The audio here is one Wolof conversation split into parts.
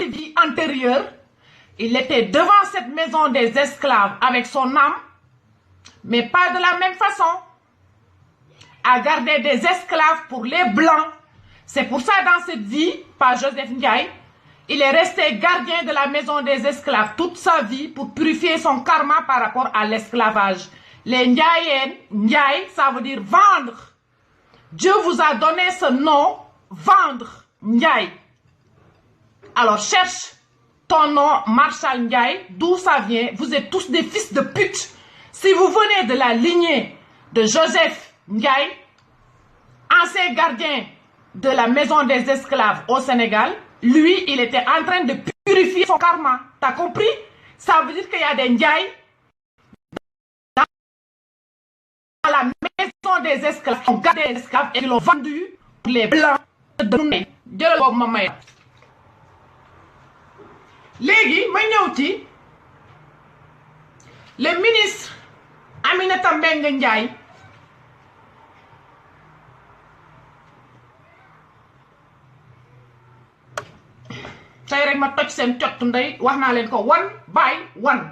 vie antérieure, il était devant cette maison des esclaves avec son âme, mais pas de la même façon, à garder des esclaves pour les blancs. C'est pour ça dans cette vie, par Joseph Ndiaye, il est resté gardien de la maison des esclaves toute sa vie pour purifier son karma par rapport à l'esclavage. Les Ndiayen, Ndiaye, ça veut dire vendre. Dieu vous a donné ce nom, vendre, Ndiaye. Alors cherche ton nom, Marshal Ndiaye, d'où ça vient. Vous êtes tous des fils de pute. Si vous venez de la lignée de Joseph Ndiaye, ancien gardien de la maison des esclaves au Sénégal, lui, il était en train de purifier son karma. T'as compris? Ça veut dire qu'il y a des Ndiaye dans la maison des esclaves qui ont gardé les esclaves et qui l'ont vendu pour les blancs de Nunay. Légui, ma ñëw ci le ministre Aminata Mbengue Ndiaye tay rek ma toj seen cott ndey wax naa leen ko one by one.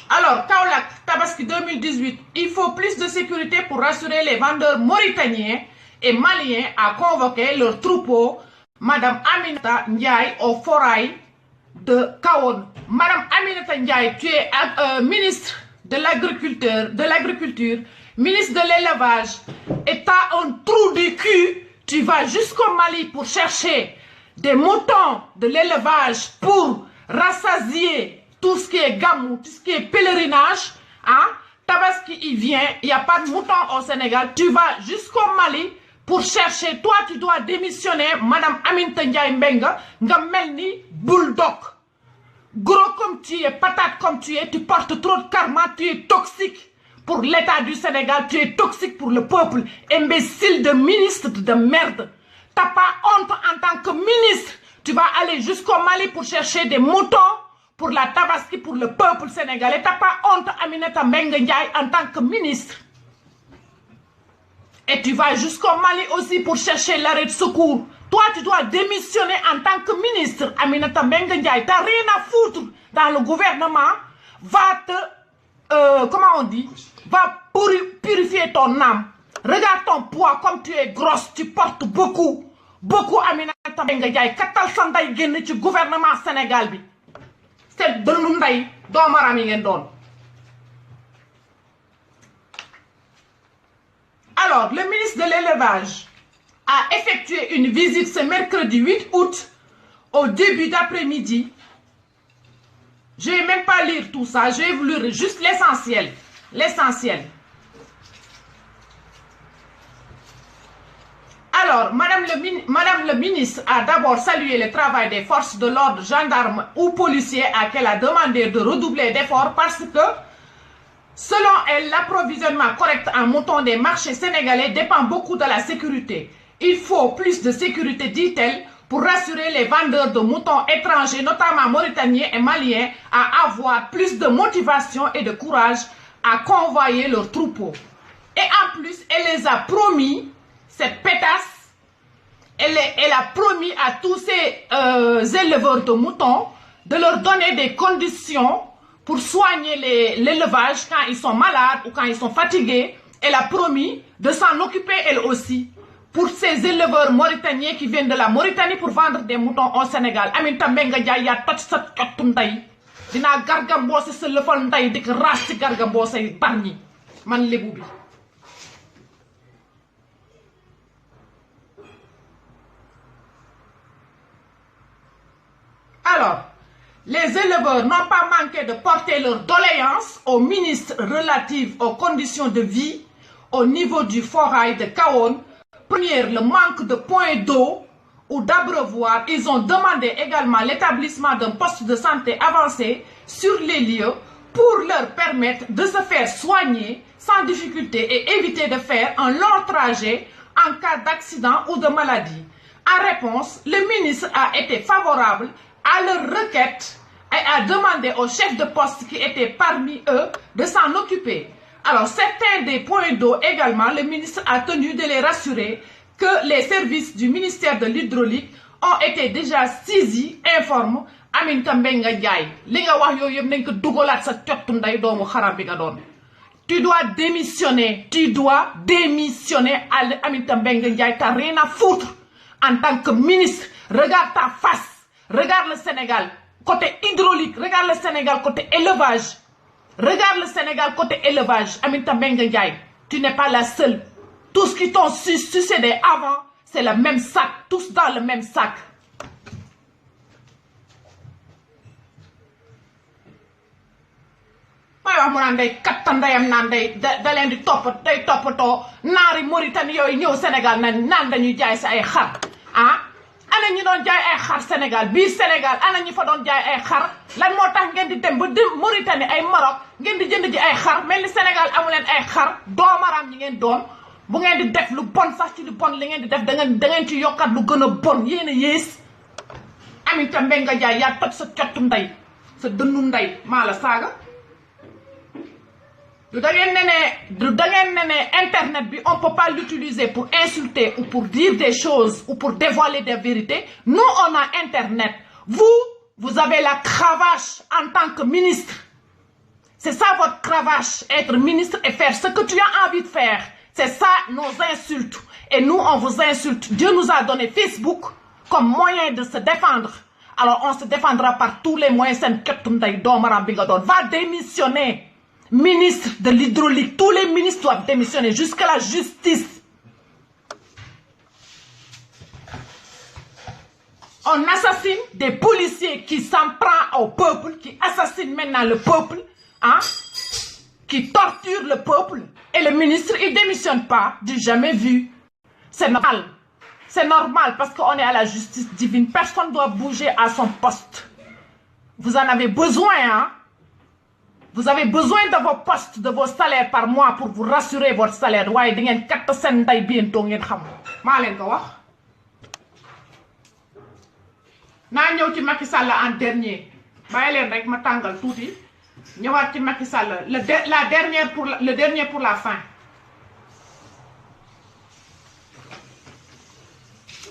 Alors Kaolack Tabaski 2018, il faut plus de sécurité pour rassurer les vendeurs mauritaniens et maliens à convoquer leur troupeau. Madame Aminata Ndiaye au forail de Kahone. Madame Aminata Ndiaye, tu es ministre de l'agriculture, ministre de l'élevage, et tu as un trou du cul. Tu vas jusqu'au Mali pour chercher des moutons de l'élevage pour rassasier tout ce qui est gamou, tout ce qui est pèlerinage. Hein? Tabaski, il vient, il n'y a pas de moutons au Sénégal. Tu vas jusqu'au Mali pour chercher. Toi, tu dois démissionner, Madame Aminata Ndiaye Mbengue, nga melni bulldog. Gros comme tu es, patate comme tu es, tu portes trop de karma, tu es toxique pour l'État du Sénégal, tu es toxique pour le peuple. Imbécile de ministre de merde. T'as pas honte en tant que ministre. Tu vas aller jusqu'au Mali pour chercher des moutons pour la Tabaski, pour le peuple sénégalais. T'as pas honte, Aminata Mbengue Ndiaye, en tant que ministre. Et tu vas jusqu'au Mali aussi pour chercher l'arrêt de secours. Toi, tu dois démissionner en tant que ministre, Aminata Mbengue Ndiaye. Tu n'as rien à foutre dans le gouvernement. Va te... comment on dit? Va purifier ton âme. Regarde ton poids, comme tu es grosse, tu portes beaucoup. Beaucoup, Aminata Mbengue Ndiaye. Katal sanday génn ci gouvernement Sénégal bi. C'est de l'unday, doomaram yi ngeen doon. Alors, le ministre de l'élevage a effectué une visite ce mercredi 8 août au début d'après-midi. Je ne vais même pas lire tout ça, je vais vous lire juste l'essentiel. L'essentiel. Alors, Madame le ministre a d'abord salué le travail des forces de l'ordre, gendarmes ou policiers à qui elle a demandé de redoubler d'efforts parce que selon elle, l'approvisionnement correct en moutons des marchés sénégalais dépend beaucoup de la sécurité. Il faut plus de sécurité, dit-elle, pour rassurer les vendeurs de moutons étrangers, notamment mauritaniens et maliens, à avoir plus de motivation et de courage à convoyer leurs troupeaux. Et en plus, elle les a promis, cette pétasse, elle a promis à tous ces éleveurs de moutons de leur donner des conditions pour soigner l'élevage quand ils sont malades ou quand ils sont fatigués. Elle a promis de s'en occuper elle aussi pour ces éleveurs mauritaniens qui viennent de la Mauritanie pour vendre des moutons au Sénégal. Aminata Mbengue Ndiaye yaa toj sa cottu ndey dinaa gargamboose sa lëfal ndey di ko raas ci gargamboose barñi man lébu bi. Alors, les éleveurs n'ont pas manqué de porter leurs doléances au ministre relative aux conditions de vie au niveau du forail de Kahone. Première, le manque de points d'eau ou d'abreuvoir. Ils ont demandé également l'établissement d'un poste de santé avancé sur les lieux pour leur permettre de se faire soigner sans difficulté et éviter de faire un long trajet en cas d'accident ou de maladie. En réponse, le ministre a été favorable à leur requête et a demandé aux chefs de poste qui étaient parmi eux de s'en occuper. Alors, certains des points d'eau également, le ministre a tenu de les rassurer que les services du ministère de l'hydraulique ont été déjà saisis, informe Aminata Mbengue Ndiaye. Li nga wax yoy yeb nañ ko dugolat sa ciottu nday doomu xaram bi nga doon. Tu dois démissionner, Aminata Mbengue Ndiaye, t'as rien à foutre en tant que ministre. Regarde ta face, regarde le Sénégal côté hydraulique, regarde le Sénégal côté élevage. Regarde le Sénégal côté élevage, Aminata Mbengue Ndiaye. Tu n'es pas la seule. Tous qui t'ont succédé avant, c'est le même sac. Tous dans le même sac. Moi, je suis katandayam nandey dalen di topoto nari Mauritanie yoy ñew Sénégal nan dañuy jaay sa ay xar. Ah? Ana ñi doon jaay ay xar Sénégal bi Sénégal ana ñi fa doon jaay ay xar lan moo tax ngeen di dem ba Mauritanie ay Maroc ngeen di jënd ji ay xar mel ni Sénégal amu leen ay xar doomaram ñi ngeen doon bu ngeen di def lu bon sax ci lu bon li ngeen di def da ngeen ci yokkat lu gën a bon yéen a yées. Aminata Mbengue Ndiaye yaa toj sa cottu ndey sa dënnu ndey maa la saaga. Du da ngeen ne internet bi on peut pas l'utiliser pour insulter ou pour dire des choses ou pour dévoiler des vérités. Nous on a internet. Vous avez la cravache en tant que ministre. C'est ça votre cravache, être ministre et faire ce que tu as envie de faire. C'est ça nos insultes. Et nous on vous insulte. Dieu nous a donné Facebook comme moyen de se défendre. Alors on se défendra par tous les moyens. Va démissionner. Ministre de l'hydraulique, tous les ministres doivent démissionner jusqu'à la justice. On assassine des policiers qui s'en prennent au peuple, qui assassinent maintenant le peuple, hein, qui torturent le peuple. Et le ministre, il ne démissionne pas, du jamais vu. C'est normal. C'est normal parce qu'on est à la justice divine. Personne ne doit bouger à son poste. Vous en avez besoin, hein? Vous avez besoin de vos postes, de vos salaires par mois pour vous rassurer votre salaire. Ouais, vous avez 400 day bientôt. Je vais vous dire. Je vais Macky Sall en dernier. Je vais vous dire tout. Je vais Macky Sall. Le dernier pour la fin.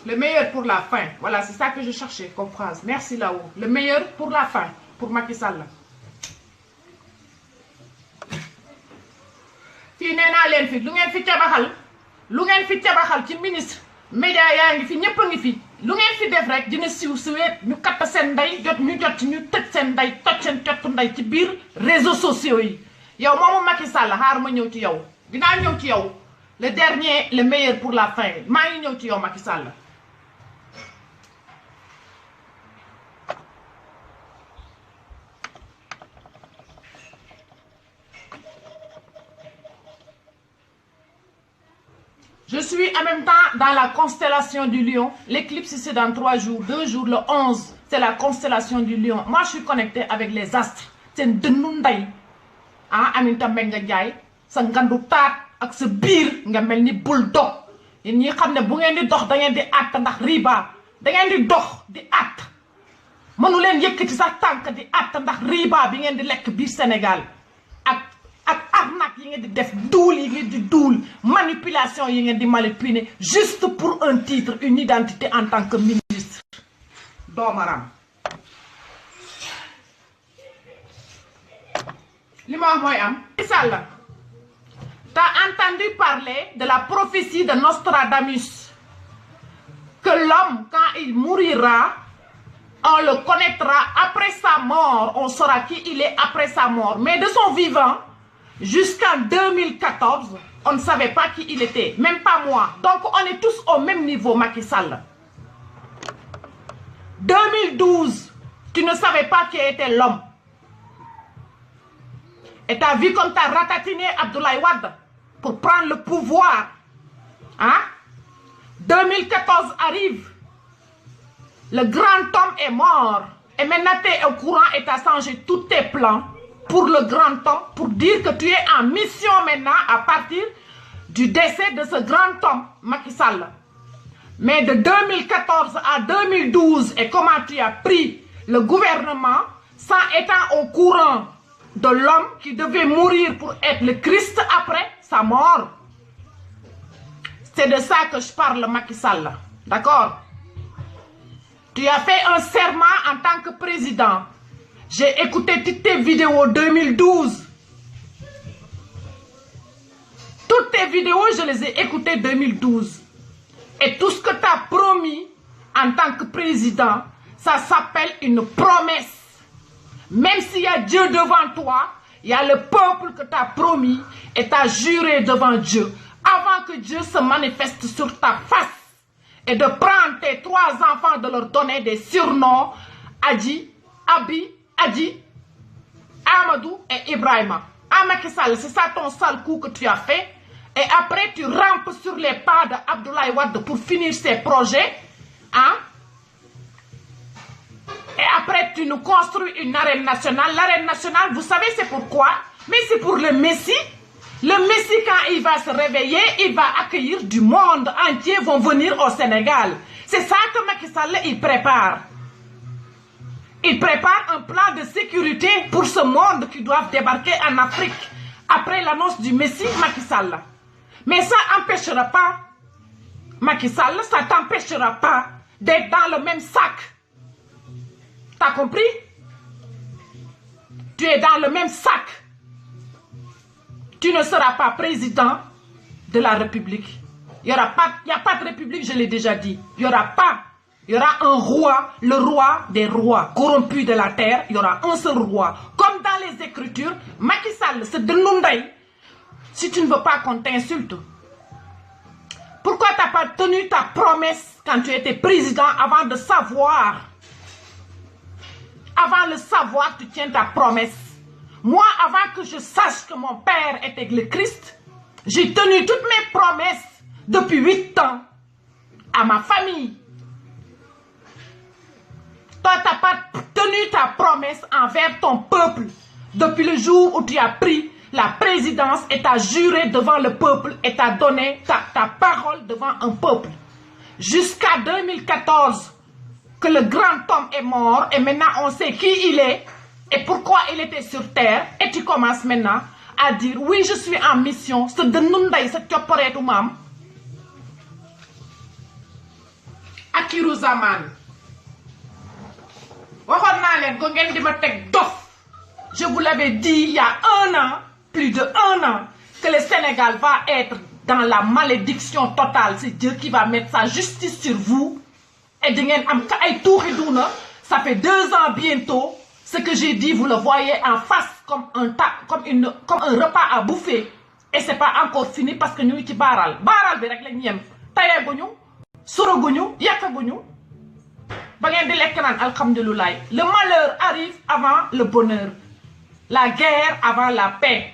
Le meilleur pour la fin. Voilà, c'est ça que je cherchais comme phrase. Merci là-haut. Le meilleur pour la fin. Pour Macky Sall. Fi neena len fi lu ngeen fi tabaxal ci ministre média yaa ngi fi ñepp ngi fi lu ngeen fi def rek dina siw siwet ñu katt sen nday jot ñu tecc sen nday toj sen cottu nday ci biir réseaux sociaux yi yow moomu Macky Sall xaar ma ñew ci yow dina ñew ci yow le dernier le meilleur pour la fin ma ngi ñew ci yow Macky Sall. Je suis en même temps dans la constellation du lion. L'éclipse, c'est dans 3 jours. 2 jours, le 11, c'est la constellation du lion. Moi, je suis connecté avec les astres. C'est un denunday. Ah, Aminata Mbengue Ndiaye. Sa ngandu taat ak sa biir nga mel ni bulldog. Yéen ñi xam ne bu ngeen di dox da ngeen di àtt ndax riba. Da ngeen di dox di àtt. Mënu leen yëkkati sax tànk di àtt ndax riba bi ngeen di lekk biir Sénégal. Ak arnaque yi ngeen di def duul yi ngeen di duul manipulation yi ngeen di manipuler juste pour un titre une identité en tant que ministre doomaram li ma wax mooy am Sall t'as entendu parler de la prophétie de Nostradamus que l'homme quand il mourira on le connaîtra après sa mort on saura qui il est après sa mort mais de son vivant jusqu'en 2014, on ne savait pas qui il était, même pas moi. Donc on est tous au même niveau, Macky Sall. 2012, tu ne savais pas qui était l'homme. Et tu as vu comme tu as ratatiné Abdoulaye Wade pour prendre le pouvoir. Hein? 2014 arrive. Le grand homme est mort. Et maintenant tu es au courant et tu as changé tous tes plans. Pour le grand homme, pour dire que tu es en mission maintenant à partir du décès de ce grand homme, Macky Sall. Mais de 2014 à 2012, et comment tu as pris le gouvernement sans étant au courant de l'homme qui devait mourir pour être le Christ après sa mort. C'est de ça que je parle, Macky Sall. D'accord? Tu as fait un serment en tant que président. J'ai écouté toutes tes vidéos 2012. Toutes tes vidéos, je les ai écoutées 2012. Et tout ce que tu as promis en tant que président, ça s'appelle une promesse. Même s'il y a Dieu devant toi, il y a le peuple que tu as promis et tu as juré devant Dieu. Avant que Dieu se manifeste sur ta face et de prendre tes 3 enfants, de leur donner des surnoms, Adi, Abi, Adi, Amadou et Ibrahima. Macky Sall, c'est ça ton sale coup que tu as fait. Et après, tu rampes sur les pas d'Abdoulaye Wade pour finir ses projets. Hein? Et après, tu nous construis une arène nationale. L'arène nationale, vous savez, c'est pourquoi? Mais c'est pour le Messie. Le Messie, quand il va se réveiller, il va accueillir du monde entier, vont venir au Sénégal. C'est ça que Macky Sall, il prépare. Il prépare un plan de sécurité pour ce monde qui doit débarquer en Afrique. Après l'annonce du Messie, Macky Sall. Mais ça n'empêchera pas, Macky Sall, ça t'empêchera pas d'être dans le même sac. T'as compris? Tu es dans le même sac. Tu ne seras pas président de la République. Il n'y a pas de République, je l'ai déjà dit. Il n'y aura pas. Il y aura un roi, le roi des rois, corrompu de la terre. Il y aura un seul roi. Comme dans les Écritures, Macky Sall, c'est de Nundaï. Si tu ne veux pas qu'on t'insulte, pourquoi tu n'as pas tenu ta promesse quand tu étais président avant de savoir? Avant le savoir, tu tiens ta promesse. Moi, avant que je sache que mon père était le Christ, j'ai tenu toutes mes promesses depuis 8 ans à ma famille. Toi, tu n'as pas tenu ta promesse envers ton peuple depuis le jour où tu as pris la présidence et tu as juré devant le peuple et tu as donné ta parole devant un peuple. Jusqu'à 2014, que le grand homme est mort et maintenant on sait qui il est et pourquoi il était sur terre. Et tu commences maintenant à dire oui, je suis en mission. C'est de Nundaï, c'est Tchoporetou Mam. Akirou Zaman. Je vous l'avais dit il y a 1 an, plus de 1 an, que le Sénégal va être dans la malédiction totale. C'est Dieu qui va mettre sa justice sur vous. Et ça fait 2 ans bientôt. Ce que j'ai dit, vous le voyez en face comme un repas à bouffer. Et c'est pas encore fini parce que nous sommes baral. Baral, c'est la nième. Tayagounu, Sorogounu, Yakagounu. Le malheur arrive avant le bonheur. La guerre avant la paix.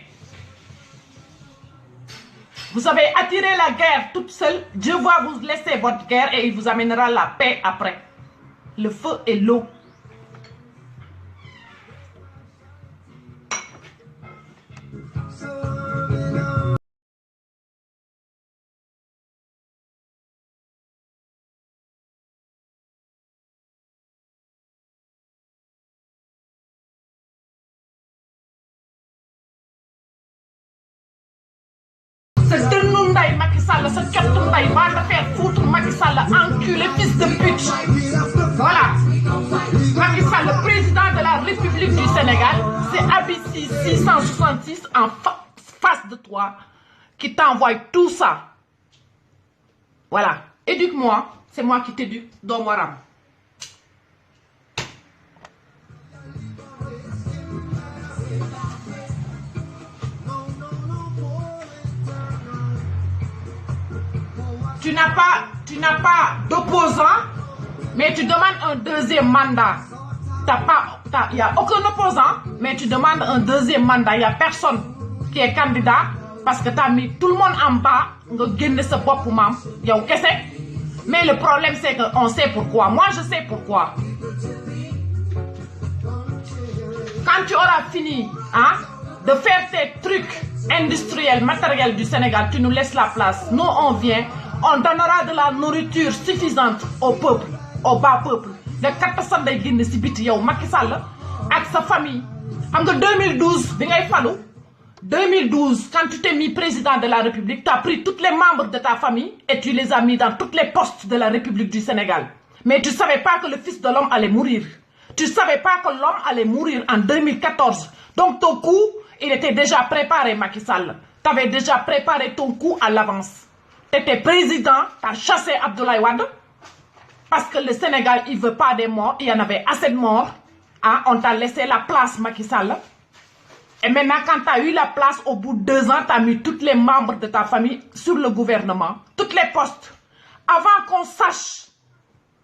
Vous avez attiré la guerre toute seule. Dieu va vous laisser votre guerre et il vous amènera la paix après. Le feu et l'eau. Ce Denundaï Macky Sall, ce Tchotundaï va te faire foutre Macky Sall, enculé, fils de pute. Voilà. Macky Sall, le président de la République du Sénégal, c'est ABC 666 en face de toi qui t'envoie tout ça. Voilà. Éduque-moi, c'est moi qui t'éduque, Domoram. Tu n'as pas d'opposant, mais tu demandes un 2e mandat. Il n'y a aucun opposant, mais tu demandes un 2e mandat. Il n'y a personne qui est candidat parce que tu as mis tout le monde en bas. Mais le problème, c'est qu'on sait pourquoi. Moi, je sais pourquoi. Quand tu auras fini de faire tes trucs industriels, matériels du Sénégal, tu nous laisses la place. Nous, on vient. On donnera de la nourriture suffisante au peuple, au bas peuple. Les 4 personnes qui sont Macky Sall avec sa famille, En 2012, 2012, quand tu t'es mis président de la République, tu as pris tous les membres de ta famille et tu les as mis dans tous les postes de la République du Sénégal. Mais tu ne savais pas que le fils de l'homme allait mourir. Tu ne savais pas que l'homme allait mourir en 2014. Donc ton coup, il était déjà préparé, Macky Sall. Tu avais déjà préparé ton coup à l'avance. Tu étais président, tu as chassé Abdoulaye Wade. Parce que le Sénégal, il ne veut pas des morts. Il y en avait assez de morts. Hein? On t'a laissé la place, Macky Sall. Et maintenant, quand tu as eu la place, au bout de 2 ans, tu as mis tous les membres de ta famille sur le gouvernement. Tous les postes. Avant qu'on sache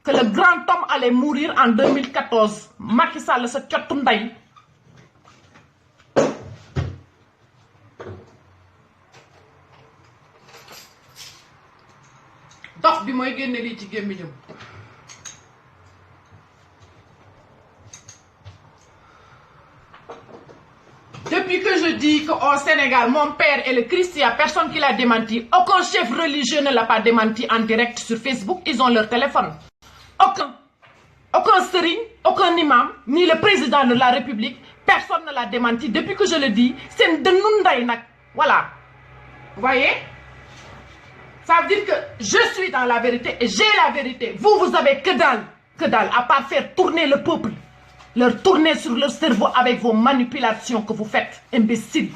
que le grand homme allait mourir en 2014, Macky Sall se tchotundaï. Dox bi moy génné li ci gémmiñam. Depuis que je dis qu'au Sénégal, mon père est le Christ, il n'y a personne qui l'a démenti. Aucun chef religieux ne l'a pas démenti en direct sur Facebook. Ils ont leur téléphone. Aucun sérigne, aucun imam, ni le président de la République, personne ne l'a démenti. Depuis que je le dis, c'est de Nundaïnak. Voilà. Vous voyez? Ça veut dire que je suis dans la vérité et j'ai la vérité. Vous, vous avez que dalle, à part faire tourner le peuple. Leur tourner sur leur cerveau avec vos manipulations que vous faites, imbéciles.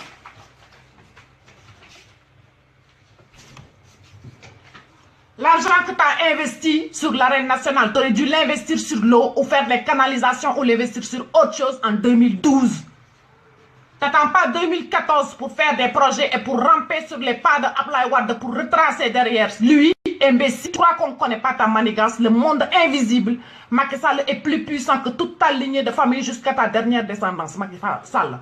L'argent que tu as investi sur l'arène nationale, tu aurais dû l'investir sur l'eau ou faire des canalisations ou l'investir sur autre chose en 2012. Tu n'attends pas 2014 pour faire des projets et pour ramper sur les pas de Abdoulaye Wade pour retracer derrière lui. Imbécile, tu crois qu'on ne connaît pas ta manigance, le monde invisible. Macky Sall est plus puissant que toute ta lignée de famille jusqu'à ta dernière descendance. Macky Sall.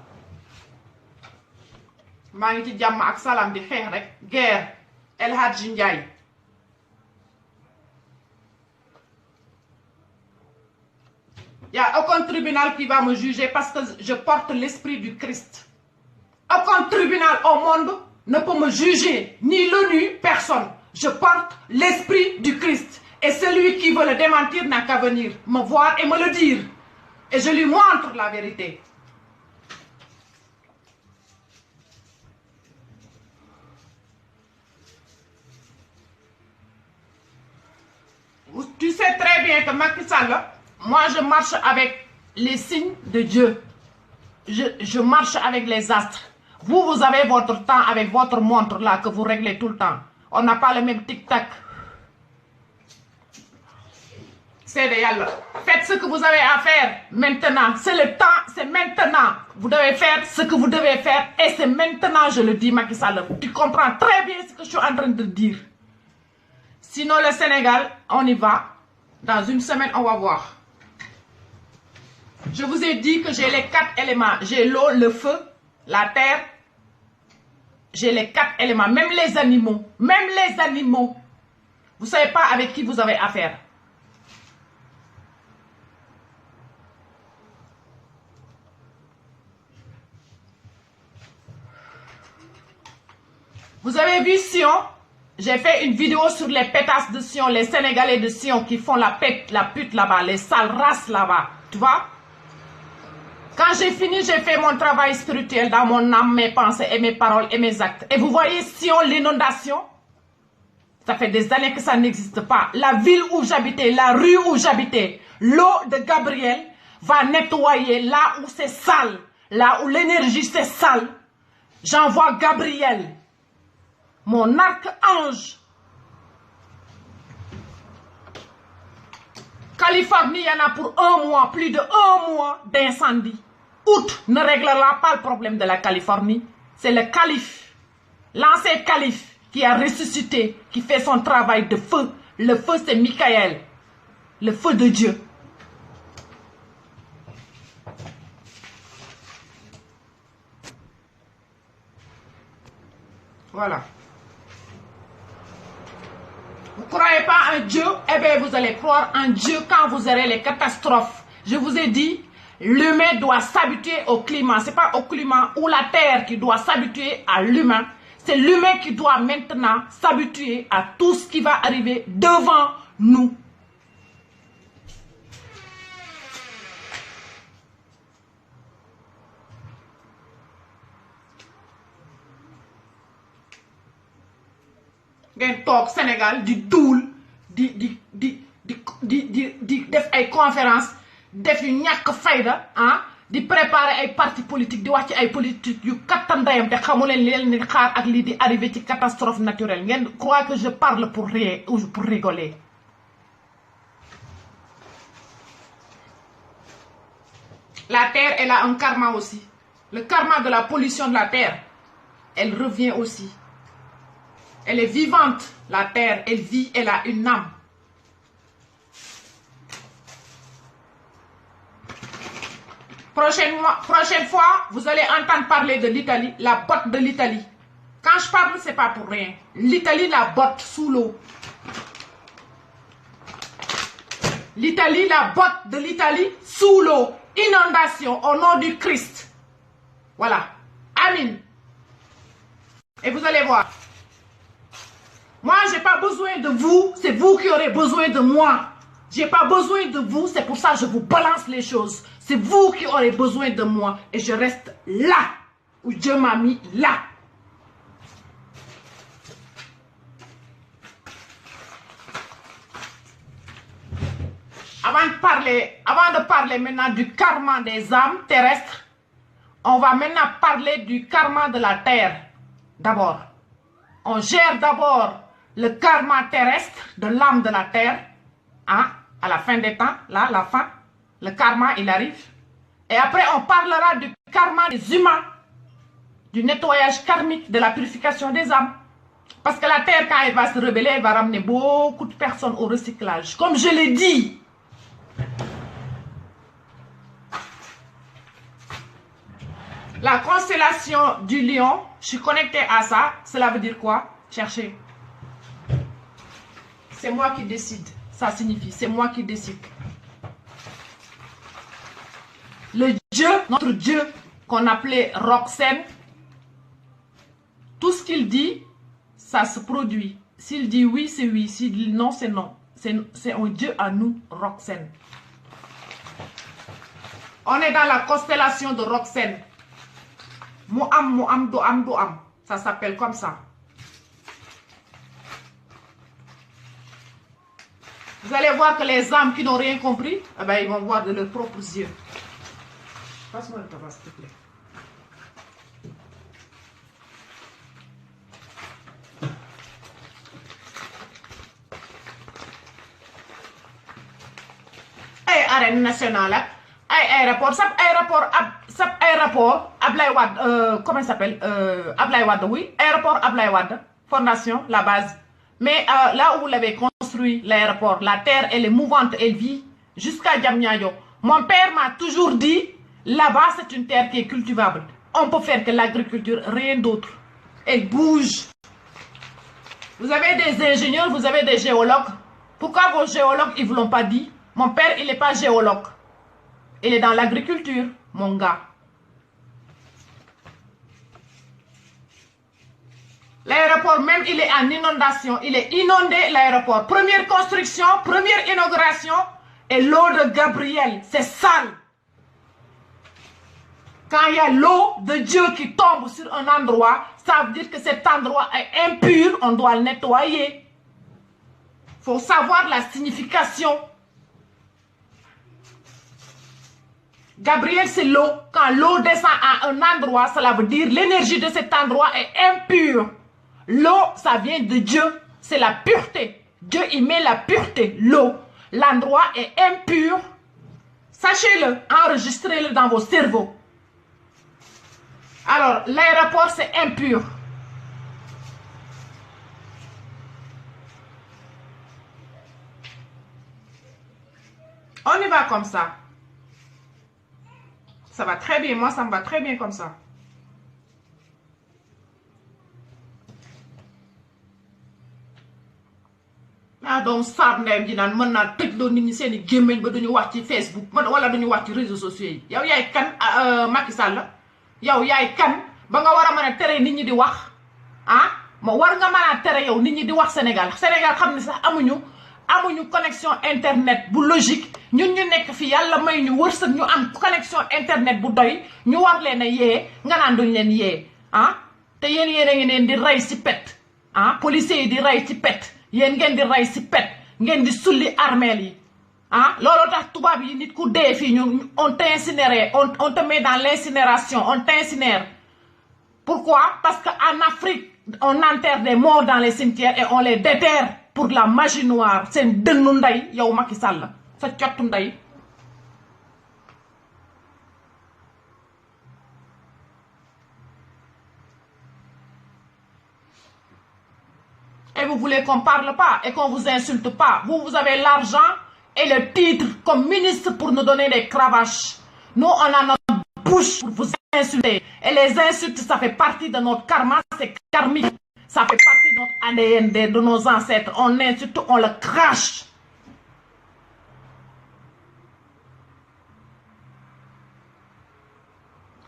maa ngi ci jàmm ak salaam di xeex rek guerre El Hadji Ndiaye. Il n'y a aucun tribunal qui va me juger parce que je porte l'esprit du Christ. Aucun tribunal au monde ne peut me juger, ni l'ONU, personne. Je porte l'esprit du Christ. Et celui qui veut le démentir n'a qu'à venir me voir et me le dire. Et je lui montre la vérité. Tu sais très bien que Macky Sall, moi je marche avec les signes de Dieu. Je marche avec les astres. Vous, vous avez votre temps avec votre montre là que vous réglez tout le temps. On n'a pas le même tic-tac. C'est de yalla. Faites ce que vous avez à faire maintenant. C'est le temps, c'est maintenant. Vous devez faire ce que vous devez faire et c'est maintenant, je le dis, Macky Sall. Tu comprends très bien ce que je suis en train de dire. Sinon, le Sénégal, on y va. Dans une semaine, on va voir. Je vous ai dit que j'ai les 4 éléments. J'ai l'eau, le feu, la terre. J'ai les 4 éléments. Même les animaux. Même les animaux. Vous ne savez pas avec qui vous avez affaire. Vous avez vu Sion? J'ai fait une vidéo sur les pétasses de Sion, les Sénégalais de Sion qui font la pute là-bas, les sales races là-bas. Tu vois? Quand j'ai fini, j'ai fait mon travail spirituel dans mon âme, mes pensées et mes paroles et mes actes. Et vous voyez Sion, l'inondation? Ça fait des années que ça n'existe pas. La ville où j'habitais, la rue où j'habitais, l'eau de Gabriel va nettoyer là où c'est sale, là où l'énergie c'est sale. J'envoie Gabriel. Mon archange. Californie, il y en a pour 1 mois, plus de 1 mois d'incendie. Août ne réglera pas le problème de la Californie. C'est le calife, l'ancien calife qui a ressuscité, qui fait son travail de feu. Le feu, c'est Michael, le feu de Dieu. Voilà. Vous ne croyez pas en Dieu? Eh bien, vous allez croire en Dieu quand vous aurez les catastrophes. Je vous ai dit, l'humain doit s'habituer au climat. Ce n'est pas au climat ou la terre qui doit s'habituer à l'humain. C'est l'humain qui doit maintenant s'habituer à tout ce qui va arriver devant nous. ngeen toog Sénégal di duul di def ay conférence def yu ñàkk fayda ah di préparer ay parti politique di wax ci ay politique yu kattandayam te xamu leen li leen di xaar ak lii di arrivé ci catastrophe naturelle ngeen croit que je parle pour rire ou pour rigoler. La terre, elle a un karma aussi. Le karma de la pollution de la terre, elle revient aussi. Elle est vivante, la terre, elle vit, elle a une âme. Prochaine fois, vous allez entendre parler de l'Italie, la botte de l'Italie. Quand je parle, c'est pas pour rien. L'Italie, la botte sous l'eau. L'Italie, la botte de l'Italie sous l'eau. Inondation au nom du Christ. Voilà. Amen. Et vous allez voir. Moi, je n'ai pas besoin de vous. C'est vous qui aurez besoin de moi. Je n'ai pas besoin de vous. C'est pour ça que je vous balance les choses. C'est vous qui aurez besoin de moi. Et je reste là. Où Dieu m'a mis là. Avant de parler maintenant du karma des âmes terrestres, on va maintenant parler du karma de la terre. D'abord, on gère d'abord le karma terrestre de l'âme de la terre. Hein? À la fin des temps, là, la fin, le karma, il arrive. Et après, on parlera du karma des humains, du nettoyage karmique, de la purification des âmes. Parce que la terre, quand elle va se rebeller, elle va ramener beaucoup de personnes au recyclage. Comme je l'ai dit, la constellation du lion, je suis connectée à ça. Cela veut dire quoi? Cherchez. C'est moi qui décide. Ça signifie, c'est moi qui décide. Le Dieu, notre Dieu, qu'on appelait Roxen, tout ce qu'il dit, ça se produit. S'il dit oui, c'est oui. S'il dit non, c'est non. C'est un Dieu à nous, Roxen. On est dans la constellation de Roxen. Moam, do am. Ça s'appelle comme ça. Vous allez voir que les âmes qui n'ont rien compris, eh ben, ils vont voir de leurs propres yeux. Passe-moi le tabac, s'il te plaît. Hey, arène nationale, aéroport, Ablaye Wade, comment il s'appelle? Ablaye Wade, oui. Aéroport Ablaye Wade, fondation, la base. Mais là où vous l'avez construit, l'aéroport, la terre, elle est mouvante, elle vit jusqu'à Diamniadio. Mon père m'a toujours dit, là-bas, c'est une terre qui est cultivable. On peut faire que l'agriculture, rien d'autre. Elle bouge. Vous avez des ingénieurs, vous avez des géologues. Pourquoi vos géologues, ils ne vous l'ont pas dit? Mon père, il n'est pas géologue. Il est dans l'agriculture, mon gars. L'aéroport même, il est en inondation. Il est inondé, l'aéroport. Première construction, première inauguration. Et l'eau de Gabriel, c'est sale. Quand il y a l'eau de Dieu qui tombe sur un endroit, ça veut dire que cet endroit est impur. On doit le nettoyer. Il faut savoir la signification. Gabriel, c'est l'eau. Quand l'eau descend à un endroit, cela veut dire l'énergie de cet endroit est impure. L'eau, ça vient de Dieu. C'est la pureté. Dieu, il met la pureté. L'eau. L'endroit est impur. Sachez-le. Enregistrez-le dans vos cerveaux. Alors, l'aéroport, c'est impur. On y va comme ça. Ça va très bien. Moi, ça me va très bien comme ça. Ah, donc, ça, je nan mën naa tëj loo nit ñi seen i gémmiñ ba duñu wax ci Facebook wala duñu wax ci réseaux sociaux yi. Yow yaay kan Macky Sall yow yaay kan ba nga war a mën a tere nit ñi di wax ah ma war nga mën a tere yow nit ñi di wax Sénégal xam ne sax amuñu connexion internet bu logique ñun ñu nekk fi yàlla may ñu wërsëg ñu am connexion internet bu doy ñu war leen a yee nga naan duñ leen yee ah te yéen a ngi leen di rey si pet ah policiers yi di rey ci pet yéen ngeen di rey ci pet ngeen di sulli armeel yi ah looloo tax tubaab yi nit ku dee fii ñu on t'incinérer on te met dans l'incinération on t'incinère. Pourquoi? Parce qu'en Afrique on enterre des morts dans les cimetières et on les déterre pour la magie noire. C'est un dënnu ndey yow Macky Sall sa cottu ndey. Et vous voulez qu'on parle pas et qu'on vous insulte pas. Vous avez l'argent et le titre comme ministre pour nous donner des cravaches. Nous, on a notre bouche pour vous insulter. Et les insultes, ça fait partie de notre karma, c'est karmique. Ça fait partie de notre ADN, de nos ancêtres. On insulte, on le crache.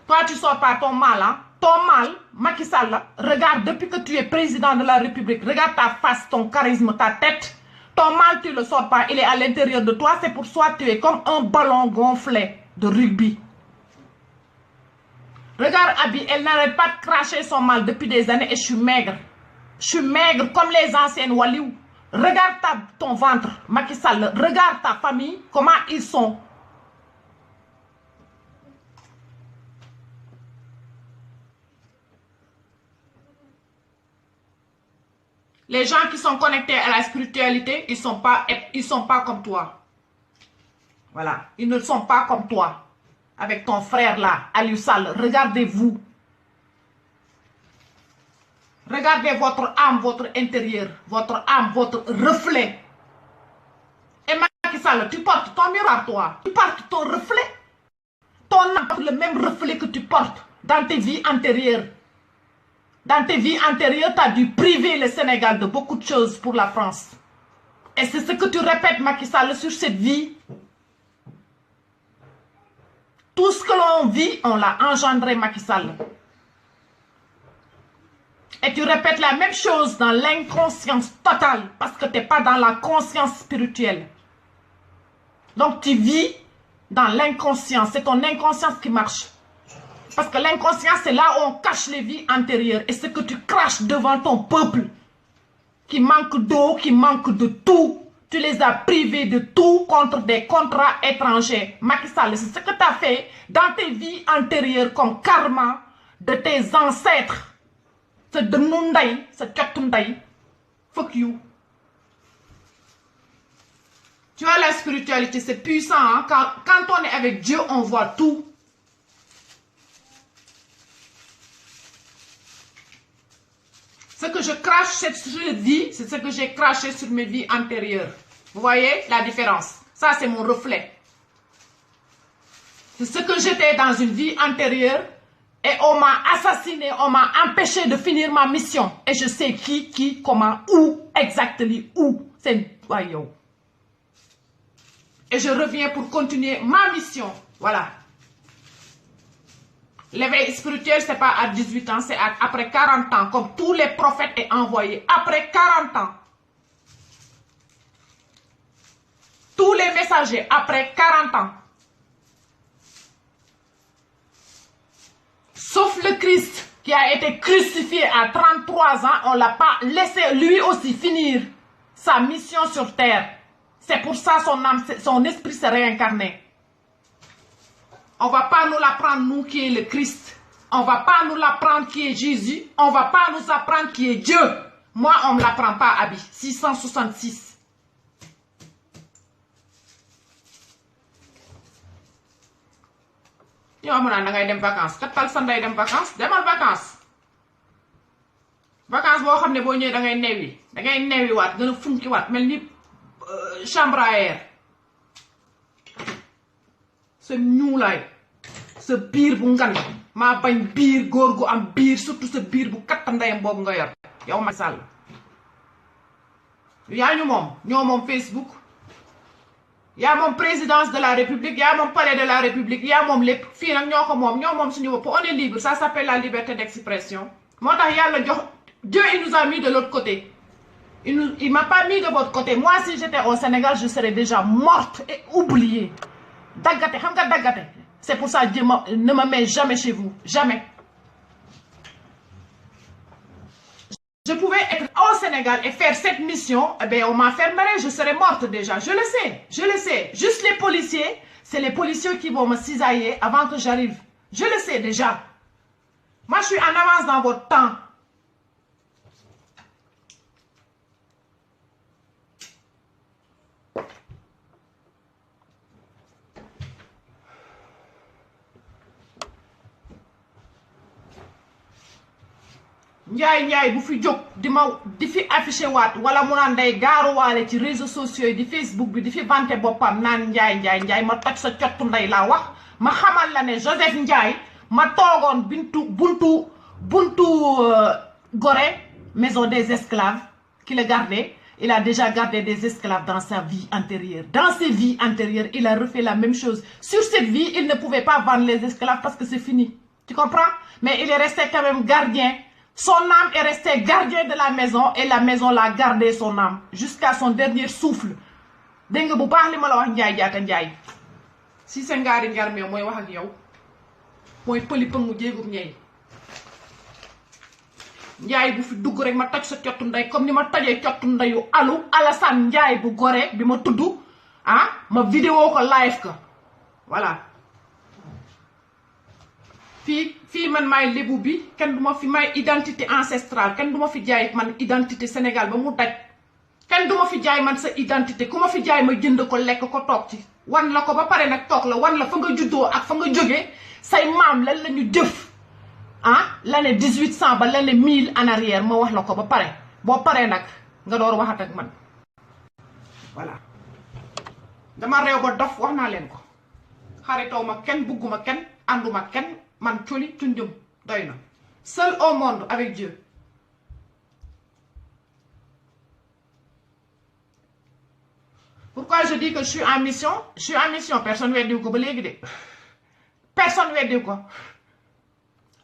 Toi, tu sors pas ton mal, hein? Ton mal, Macky Sall, regarde, depuis que tu es président de la République, regarde ta face, ton charisme, ta tête. Ton mal, tu ne le sors pas, il est à l'intérieur de toi. C'est pour ça que tu es comme un ballon gonflé de rugby. Regarde Abby, elle n'arrête pas de cracher son mal depuis des années et je suis maigre. Je suis maigre comme les anciennes Waliou. Regarde ton ventre, Macky Sall. Regarde ta famille, comment ils sont. Les gens qui sont connectés à la spiritualité, ils sont pas comme toi. Voilà, ils ne sont pas comme toi. Avec ton frère là, Aliou Sall, regardez-vous. Regardez votre âme, votre intérieur, votre âme, votre reflet. Et Macky Sall, tu portes ton miroir, toi. Tu portes ton reflet. Ton âme porte le même reflet que tu portes dans tes vies antérieures. Dans tes vies antérieures, tu as dû priver le Sénégal de beaucoup de choses pour la France. Et c'est ce que tu répètes, Macky Sall, sur cette vie. Tout ce que l'on vit, on l'a engendré, Macky Sall. Et tu répètes la même chose dans l'inconscience totale, parce que tu n'es pas dans la conscience spirituelle. Donc tu vis dans l'inconscience, c'est ton inconscience qui marche. Parce que l'inconscience, c'est là où on cache les vies antérieures. Et ce que tu craches devant ton peuple, qui manque d'eau, qui manque de tout. Tu les as privés de tout contre des contrats étrangers. Macky Sall, c'est ce que tu as fait dans tes vies antérieures comme karma de tes ancêtres. C'est de Nundaï, c'est Tchotundaï. Fuck you. Tu vois, la spiritualité, c'est puissant. Hein? Quand on est avec Dieu, on voit tout. Ce que je crache sur cette vie, c'est ce que j'ai craché sur mes vies antérieures. Vous voyez la différence? Ça, c'est mon reflet. C'est ce que j'étais dans une vie antérieure et on m'a assassiné, on m'a empêché de finir ma mission. Et je sais qui, comment, où, exactement où. C'est voyons. Et je reviens pour continuer ma mission. Voilà. L'éveil spirituel, ce n'est pas à 18 ans, c'est après 40 ans, comme tous les prophètes est envoyé. Après 40 ans. Tous les messagers, après 40 ans. Sauf le Christ, qui a été crucifié à 33 ans, on ne l'a pas laissé lui aussi finir sa mission sur terre. C'est pour ça son âme, son esprit s'est réincarné. On ne va pas nous l'apprendre, nous qui est le Christ. On ne va pas nous l'apprendre qui est Jésus. On ne va pas nous apprendre qui est Dieu. Moi, on ne me l'apprend pas, Abi. 666. Yo, on a des vacances. Quand tu as des vacances, demal vacances. Vacances, boo xam ne boo ñëwee da ngay newi. Da ngay newi waat, gën a funki waat, mel ni chambre à air. Ce ñuulaay. Ce biir bu ngan maa bañ biir góor gu am biir surtout ce biir bu katt ndeyam boobu nga yor yow Macky Sall yaa ñu moom ñoo moom Facebook yaa moom présidence de la République yaa moom palais de la République yaa moom lépp fii nag ñoo ko moom ñoo moom suñu bopp on est libre ça s'appelle la liberté d'expression moo tax yàlla jox Dieu il nous a mis de l'autre côté il m'a pas mis de votre côté moi si j'étais au Sénégal je serais déjà morte et oubliée daggate xam nga daggate. C'est pour ça que Dieu ne me met jamais chez vous. Jamais. Je Je pouvais être au Sénégal et faire cette mission, eh bien, on m'enfermerait, je serais morte déjà. Je le sais, je le sais. Juste les policiers, c'est les policiers qui vont me cisailler avant que j'arrive. Je le sais déjà. Moi, je suis en avance dans votre temps. Njaay bu fi jóg di fi affiché waat wala mu naan day gaaruwaale ci réseaux sociaux yi di Facebook bi di fi vanté boppam naan Njaay ma toj sa cottu ndey laa wax ma xamal la ne Joseph Ndiaye ma toogoon buntu Gorée maison des esclaves qui le gardait. Il a déjà gardé des esclaves dans sa vie antérieure. Dans ses vies antérieures, il a refait la même chose. Sur cette vie, il ne pouvait pas vendre les esclaves parce que c'est fini. Tu comprends? Mais il est resté quand même gardien. Son âme est restée gardien de la maison et la maison l'a gardé son âme jusqu'à son dernier souffle. Dégg nga bu baax li ma la wax Njaay Jaata Njaay si sa ngaari ngar meew mooy wax ak yow mooy pëli pëngu jéegum ñey Njaay bu fi dugg rek ma toj sa cottu ndey comme ni ma tojee cottu ndeyu Alassane Njaay bu Gorée bi ma tudd ma vidéo ko live ko voilà fii man maay lébu bi kenn duma fi may identité ancestrale kenn duma fi jaay man identité Sénégal ba mu daj kenn duma fi jaay man sa identité ku ma fi jaay ma jënd ko lekk ko toog ci wan la ko ba pare nag toog la wan la fa nga juddoo ak fa nga jógee say maam lan la ñu jëf l'année 1800 ba l'année 1000 en arrière ma wax la ko ba pare boo paree nag nga door waxat ak man voilà dama réew ba dof wax naa leen ko xaritaw ma kenn bugguma kenn ànduma kenn man coli tunjum doy na seul au monde avec Dieu. Pourquoi je dis que je suis en mission? Je suis en mission, personne weddiw ko ba léegi de personne weddiw ko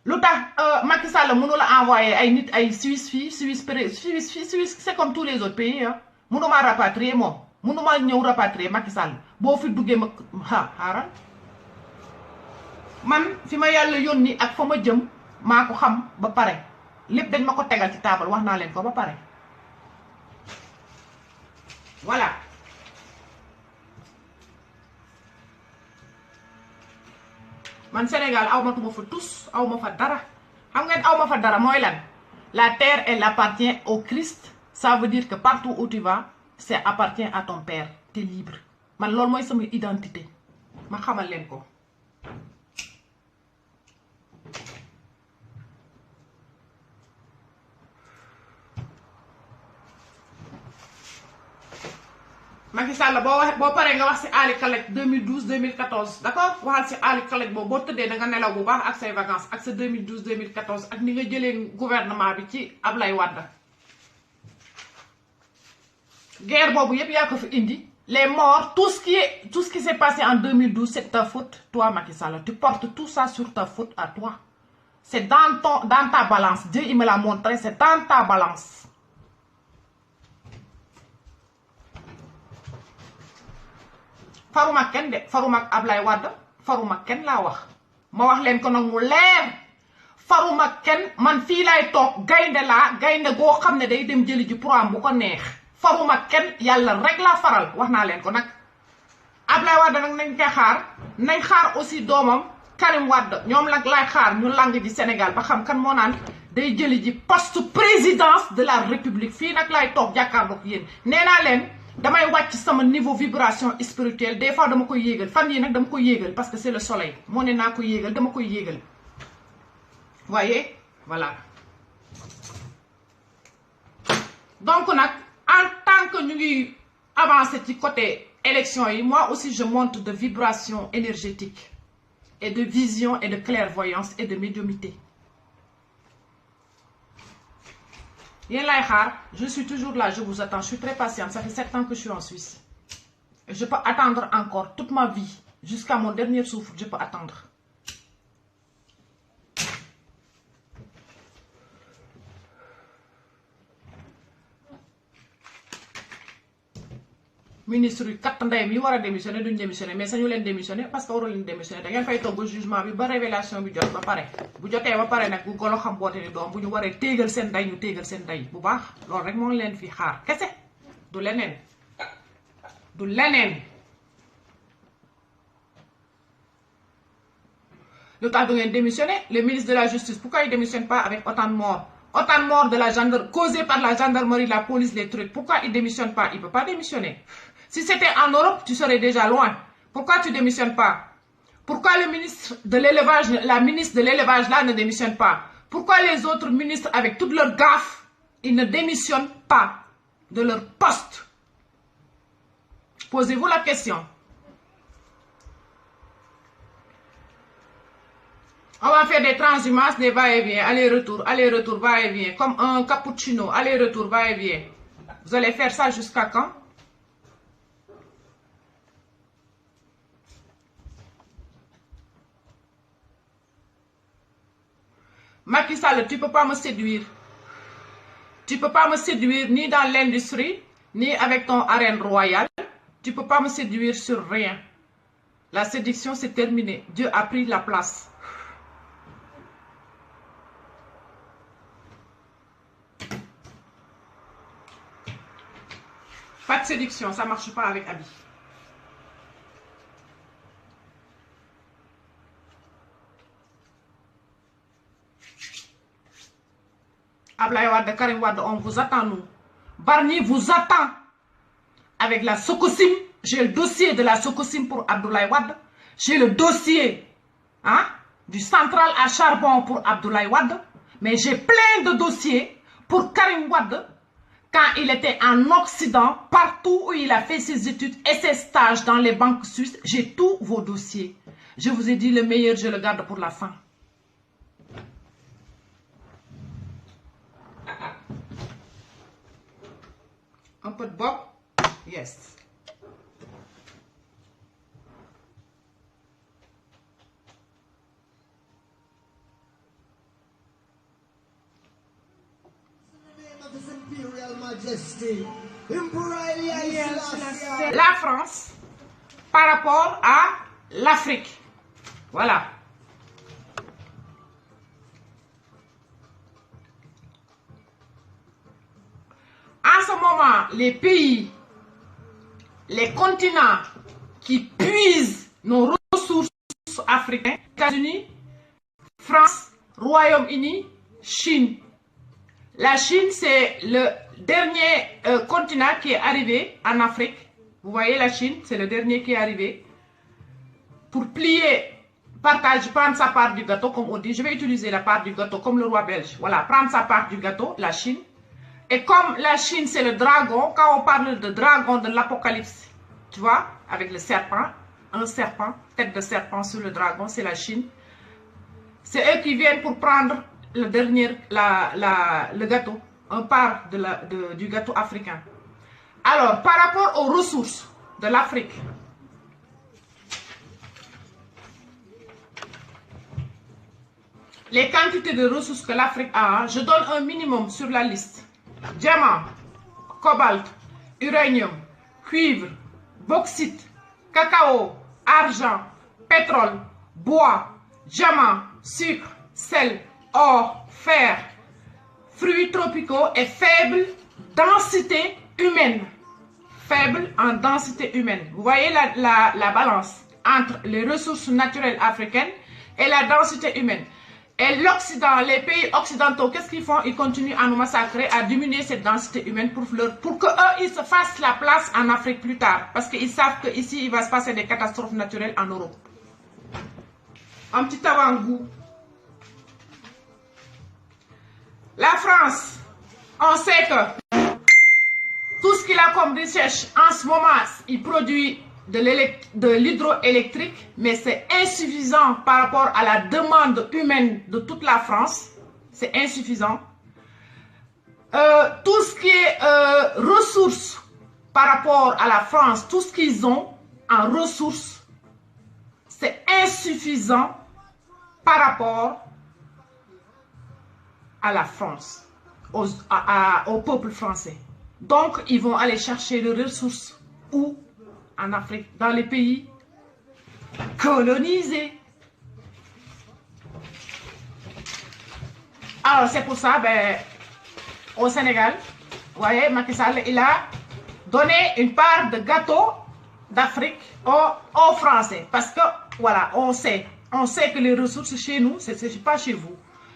lu tax Macky Sall mënu la envoyer ay nit ay Suisse fii Suisse c'est comme tous les autres pays mënuma rapatrier moom mënuma ñëw rapatrier Macky Sall boo fi duggee ma xaaral man fi ma yàlla yónni ak fa ma jëm maa ko xam ba pare lépp dañ ma ko tegal ci taabal wax naa leen ko ba pare voilà man Sénégal aw ma tuma fa tous aw ma fa dara xam ngeen aw ma fa dara mooy lan la terre elle appartient au Christ ça veut dire que partout où tu vas c'est appartient à ton père t'es libre man loolu mooy sama identité ma xamal leen ko Macky Sall boo paree nga wax ci Ali Kalej 2012 2014 d'accord waxal ci Ali Kalej boo tëddee da nga nelaw bu baax ak say vacances ak sa 2012 2014 ak ni nga jëlee gouvernement bi ci Ablaye Wade guerre boobu yépp yaa ko fi indi les morts tout ce qui s'est passé en 2012 c'est ta faute toi Macky Sall tu portes tout ça sur ta faute à toi c'est dans ta balance Dieu il me l'a montré c'est dans ta balance. faruma kenn de faruma ak Ablaye Wade faruma kenn laa wax ma wax leen ko nag mu leer faruma kenn man fii lay toog gaynde laa gaynde goo xam ne day dem jëli ji programme bu ko neex faruma kenn yàlla rek laa faral wax naa leen ko nag Ablaye Wade nag nañ xaar aussi doomam Karim Wade ñoom nag lay xaar ñu lang ji Sénégal ba xam kan moo naan day jëli ji poste présidence de la République fii nag lay toog jàkkaarloog yéen nee naa leen damay wàcc sama niveau vibration spirituelle des fois dama koy yéegal fan yii nag dama koy yéegal parce que c'est le soleil moo ne naa ko yéegal dama koy yéegal voyez voilà donc nag en tant que ñu ngi avancer ci côté élection yi moi aussi je monte de vibration énergétique et de vision et de clairvoyance et de médiumnité yéen lay xaar je suis toujours là je vous attends je suis très patiente ça fait 7 ans que je suis en Suisse et je peux attendre encore toute ma vie jusqu'à mon dernier souffle je peux attendre ministre yu kat ndeyam yi war a démissionner duñ démissionner mais sañu leen démissionner parce que waru leen démissionner da ngeen fay toog ba jugement bi ba révélation bi jot ba pare bu jotee ba pare nag bu golo xam boote ni doom bu ñu waree téegal seen day ñu téegal seen day bu baax loolu rek moo ngi leen fi xaar kese du leneen du leneen. Le temps de démissionner, le ministre de la Justice, pourquoi il ne démissionne pas avec autant de morts? Autant de morts de la gendarmerie, causés par la gendarmerie, la police, les trucs. Pourquoi il ne démissionne pas? Il ne peut pas démissionner. Si c'était en Europe, tu serais déjà loin. Pourquoi tu ne démissionnes pas? Pourquoi le ministre de l'élevage, la ministre de l'élevage là ne démissionne pas? Pourquoi les autres ministres, avec toute leur gaffe, ils ne démissionnent pas de leur poste? Posez-vous la question. On va faire des transhumances, des va-et-vient, aller-retour, va-et-vient, comme un cappuccino, aller-retour, va-et-vient. Vous allez faire ça jusqu'à quand? Macky Sall, tu ne peux pas me séduire. Tu ne peux pas me séduire ni dans l'industrie, ni avec ton arène royale. Tu ne peux pas me séduire sur rien. La séduction, c'est terminé. Dieu a pris la place. Pas de séduction, ça ne marche pas avec Abi. Ablaye Wade, Karim Wade, on vous attend, nous. Barnier vous attend. Avec la Sococim, j'ai le dossier de la Sococim pour Abdoulaye Wade. J'ai le dossier du central à charbon pour Abdoulaye Wade. Mais j'ai plein de dossiers pour Karim Wade. Quand il était en Occident, partout où il a fait ses études et ses stages dans les banques suisses, j'ai tous vos dossiers. Je vous ai dit le meilleur, je le garde pour la fin. Un peu de bob? Yes. La France par rapport à l'Afrique. Voilà. En ce moment, les pays, les continents qui puisent nos ressources africaines, États-Unis, France, Royaume-Uni, Chine. La Chine, c'est le dernier continent qui est arrivé en Afrique. Vous voyez la Chine, c'est le dernier qui est arrivé. Pour plier, partage, prendre sa part du gâteau, comme on dit. Je vais utiliser la part du gâteau comme le roi belge. Voilà, prendre sa part du gâteau, la Chine. Et comme la Chine, c'est le dragon, quand on parle de dragon de l'Apocalypse, tu vois, avec le serpent, un serpent, tête de serpent sur le dragon, c'est la Chine. C'est eux qui viennent pour prendre le dernier, le gâteau, un part du gâteau africain. Alors, par rapport aux ressources de l'Afrique, les quantités de ressources que l'Afrique a, je donne un minimum sur la liste. Diamant, cobalt, uranium, cuivre, bauxite, cacao, argent, pétrole, bois, diamant, sucre, sel, or, fer, fruits tropicaux et faible densité humaine. Faible en densité humaine. Vous voyez la balance entre les ressources naturelles africaines et la densité humaine. Et l'Occident, les pays occidentaux, qu'est-ce qu'ils font? Ils continuent à nous massacrer, à diminuer cette densité humaine pour qu'eux, ils se fassent la place en Afrique plus tard. Parce qu'ils savent qu'ici, il va se passer des catastrophes naturelles en Europe. Un petit avant-goût. La France, on sait que tout ce qu'il a comme recherche en ce moment, il produit de l'hydroélectrique, mais c'est insuffisant par rapport à la demande humaine de toute la France. C'est insuffisant. Tout ce qui est ressources par rapport à la France, tout ce qu'ils ont en ressources, c'est insuffisant par rapport à la France, au peuple français. Donc, ils vont aller chercher les ressources Où? En Afrique, dans les pays colonisés. Alors c'est pour ça, au Sénégal, vous voyez, Macky Sall, il a donné une part de gâteau d'Afrique aux Français. Parce que, voilà, on sait que les ressources chez nous, ce n'est pas chez vous.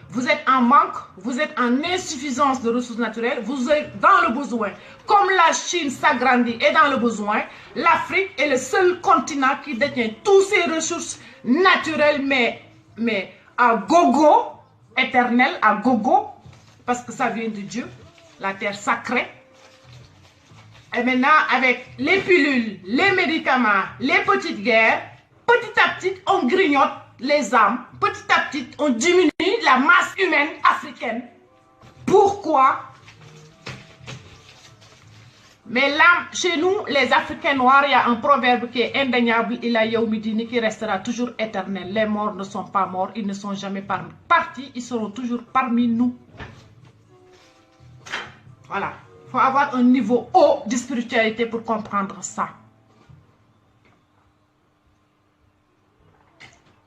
Vous êtes en manque, vous êtes en insuffisance de ressources naturelles, vous êtes dans le besoin. Comme la Chine s'agrandit et dans le besoin, l'Afrique est le seul continent qui détient toutes ces ressources naturelles, mais à gogo, éternel, à gogo, parce que ça vient de Dieu, la terre sacrée. Et maintenant, avec les pilules, les médicaments, les petites guerres, petit à petit, on grignote les âmes. Petit à petit, on diminue la masse humaine africaine. Pourquoi? Mais là, chez nous, les Africains noirs, il y a un proverbe qui est indéniable, il a Yaoumidini, qui restera toujours éternel. Les morts ne sont pas morts, ils ne sont jamais partis, ils seront toujours parmi nous. Voilà. Il faut avoir un niveau haut de spiritualité pour comprendre ça.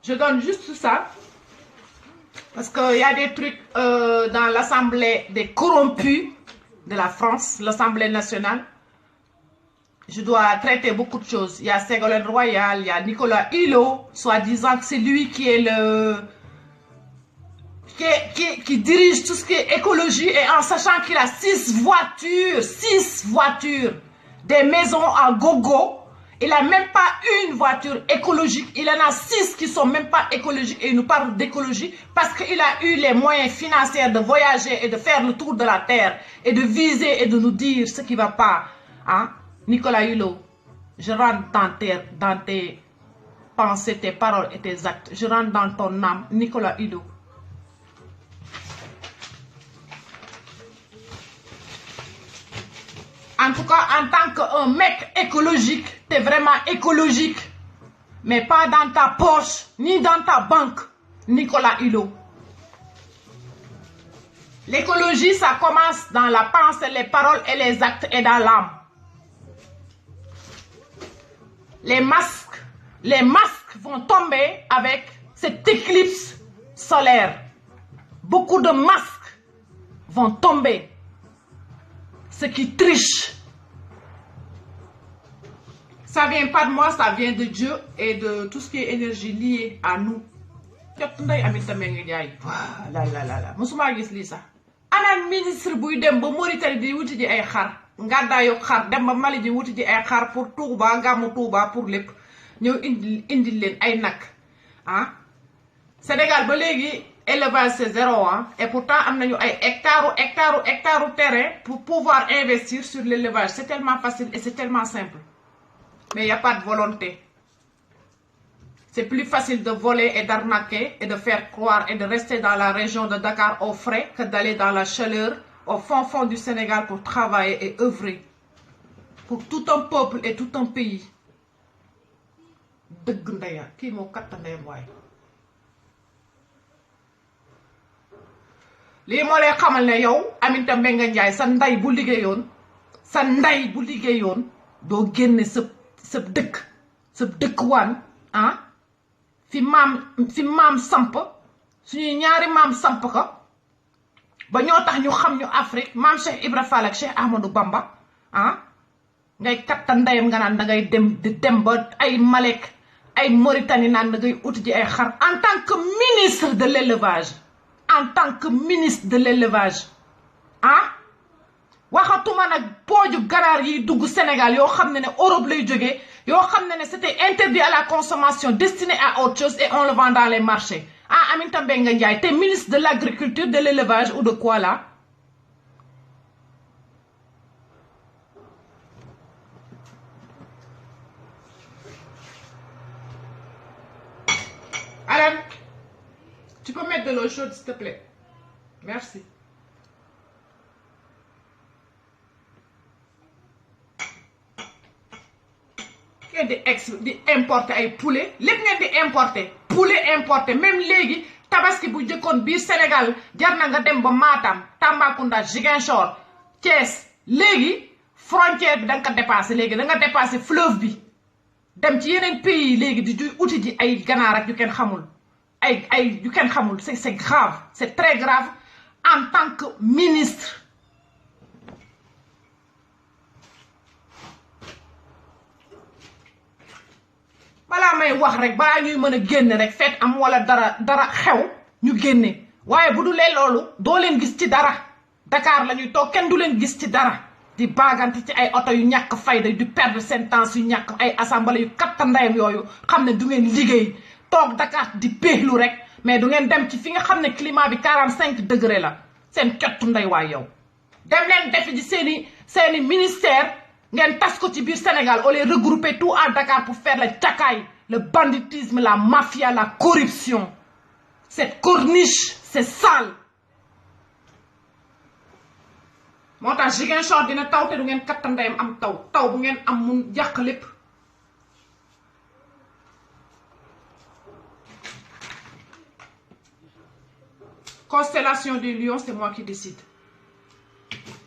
Je donne juste ça. Parce qu'il y a des trucs dans l'Assemblée des corrompus de la France, l'Assemblée nationale. Je dois traiter beaucoup de choses. Il y a Ségolène Royal, il y a Nicolas Hulot, soi-disant que c'est lui qui est qui dirige tout ce qui est écologie, et en sachant qu'il a 6 voitures, des maisons en gogo. Il n'a même pas une voiture écologique, il en a 6 qui ne sont même pas écologiques, et il nous parle d'écologie parce qu'il a eu les moyens financiers de voyager et de faire le tour de la terre et de viser et de nous dire ce qui ne va pas. Hein? Nicolas Hulot, je rentre dans tes pensées, tes paroles et tes actes. Je rentre dans ton âme, Nicolas Hulot. En tout cas, en tant qu'un mec écologique, tu es vraiment écologique. Mais pas dans ta poche, ni dans ta banque, Nicolas Hulot. L'écologie, ça commence dans la pensée, les paroles et les actes et dans l'âme. Les masques vont tomber avec cette éclipse solaire. Beaucoup de masques vont tomber. Ceux qui trichent. Ça vient pas de moi, ça vient de Dieu et de tout ce qui est énergie liée à nous. Voilà. Musuma gis li sax. Ana ministre buy dem ba Mauritanie di wuti ji ay xar. Ngàddaayu xar dem ba Mali di wuti ji ay xar pour Touba, gamu Touba pour lépp. Ñëw indi leen ay nak. Ah. Sénégal ba léegi élevage c'est 0 hein? Et pourtant am nañu ay hectares terrain pour pouvoir investir sur l'élevage. C'est tellement facile et c'est tellement simple. Mais il n'y a pas de volonté. C'est plus facile de voler et d'arnaquer et de faire croire et de rester dans la région de Dakar au frais que d'aller dans la chaleur au fond du Sénégal pour travailler et œuvrer pour tout un peuple et tout un pays. Dëgg ndeya kii moo katta ndeyam waay. Lii moo lay xamal ne yow Aminata Mbengue Ndiaye sa nday bu liggéeyoon doo génne sa dëkk waan ah fi maam samp suñuy ñaari maam samp ko ba ñoo tax ñu xam ñu Afrique maam Cheikh Ibra Fall ak Cheikh Ahmadou Bamba ah ngay katta ndeyam nga naan da ngay dem ba ay Malek ay Mauritanie naan da ngay uti ji ay xar en tant que ministre de l'élevage. En tant que ministre de l'élevage, ah, waxatuma nag pooju ganaar yi dugg Sénégal yoo xam ne Europe lay jógee yoo xam ne c'était interdit à la consommation destiné à autre chose et on le vend dans les marchés. Ah, Aminata Mbengue Ndiaye, t'es ministre de l'agriculture, de l'élevage ou de quoi là? Alain, tu peux mettre de l'eau chaude s'il te plaît? Merci. Ngeen di importer ay poulet lépp ngeen di importer poulet importé même léegi tabaski bu jëkkoon biir Sénégal jar na nga dem ba Matam Tambacounda Ziguinchor Thiès léegi frontière bi da nga ko dépassé léegi da nga dépassé fleuve bi dem ci yeneen pays léegi di uti ji ay ganaar ak yu kenn xamul ay yu kenn xamul c'est grave c'est très grave en tant que ministre. balaa may wax rek balaa ñuy mën a génne rek feet am wala dara xew ñu génne waaye bu dulee loolu doo leen gis ci dara Dakar la ñuy toog kenn du leen gis ci dara di baagante ci ay oto yu ñàkk fayda di perdre seen temps yu ñàkk ay assemblée yu katta ndeyam yooyu xam ne du ngeen liggéey toog Dakar di péexlu rek mais du ngeen dem ci fi nga xam ne climat bi 45 degré la seen cottu ndey waay yow dem leen defi ji seeni ministère ngeen tas ko ci biir Sénégal on les regrouper tout à Dakar pour faire le cakaay le banditisme la mafia la corruption cette corniche c'est sale moo tax Ziguinchor dina taw te du ngeen katta ndeyam am taw bu ngeen am mun yàq lépp constellation du lion c'est moi qui décide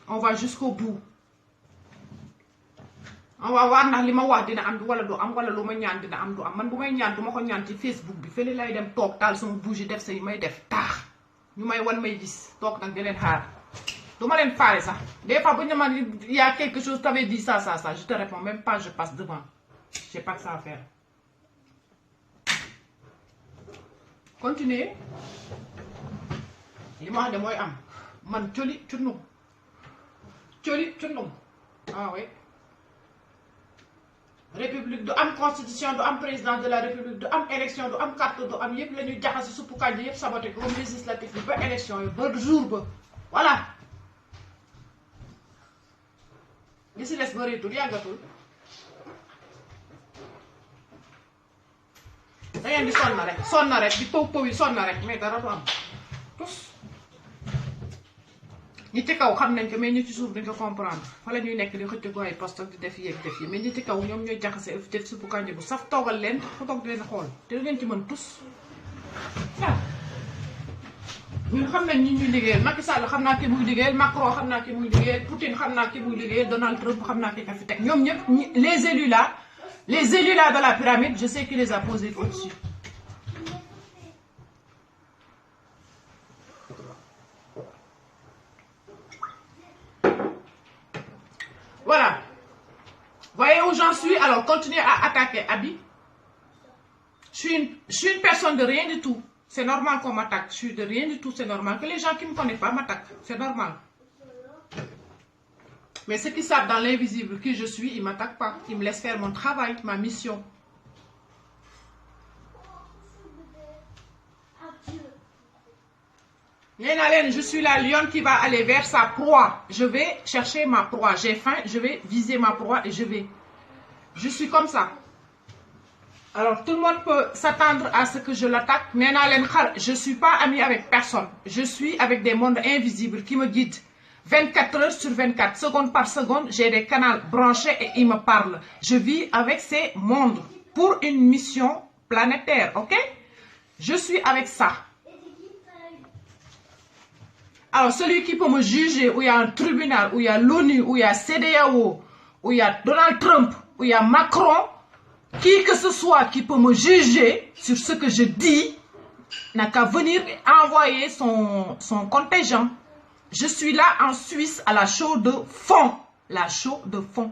on va jusqu'au bout on va voir ndax li ma wax dina am wala du am wala lu ma ñaan dina am du am man bu may ñaan du ma ko ñaan ci Facebook bi fële lay dem toog taal sama bougie def say may def taax ñu may wan may gis toog nag di leen xaar du ma leen faale sax des fois bu ñu man il y a quelque chose t'avais dit ça je te réponds même pas je passe devant j'ai pas que ça à faire continuez li ma wax de mooy am man coli cundum ah oui république du am constitution du am président de la république du am élection du am carte du am yëpp la ñuy jaxase suppu kànja yëpp saboté ko comme législatif bi ba élection yi ba jour ba voilà li si des bëreetul yàggatul da ngeen di sonn rek di pow yi sonn rek mais dara du am tous ñi ci kaw xam nañ ko mais ñi ci suuf dañ ko comprendre fa la ñuy nekk di xëcc ko ay poste di def yi mais ñi ci kaw ñoom ñooy jaxase def suppu kànja bu saf toogal leen fa toog di leen xool te du ngeen ci mën tous waaw ñun xam nañ ñi ñuy liggéeyal Macky Sall xam naa ki muy liggéeyal Macron xam naa ki muy liggéeyal Poutine xam naa ki muy liggéeyal Donald Trump xam naa ki ka fi teg ñoom ñëpp les élus là de la pyramide je sais qui les a posés au-dessus. Voilà. Voyez où j'en suis? Alors, continuez à attaquer Abi. Je suis une personne de rien du tout. C'est normal qu'on m'attaque. Je suis de rien du tout. C'est normal que les gens qui ne me connaissent pas m'attaquent. C'est normal. Mais ceux qui savent dans l'invisible qui je suis, ils ne m'attaquent pas. Ils me laissent faire mon travail, ma mission. Je suis la lionne qui va aller vers sa proie. Je vais chercher ma proie. J'ai faim, je vais viser ma proie et je vais. Je suis comme ça. Alors, tout le monde peut s'attendre à ce que je l'attaque. Je ne suis pas amie avec personne. Je suis avec des mondes invisibles qui me guident. 24 heures sur 24, seconde par seconde, j'ai des canaux branchés et ils me parlent. Je vis avec ces mondes pour une mission planétaire, ok? Je suis avec ça. Alors, celui qui peut me juger, où il y a un tribunal, où il y a l'ONU, où il y a CEDEAO, où il y a Donald Trump, où il y a Macron, qui que ce soit qui peut me juger sur ce que je dis, n'a qu'à venir envoyer son contingent. Je suis là en Suisse à la chaux de fond. La chaux de fond.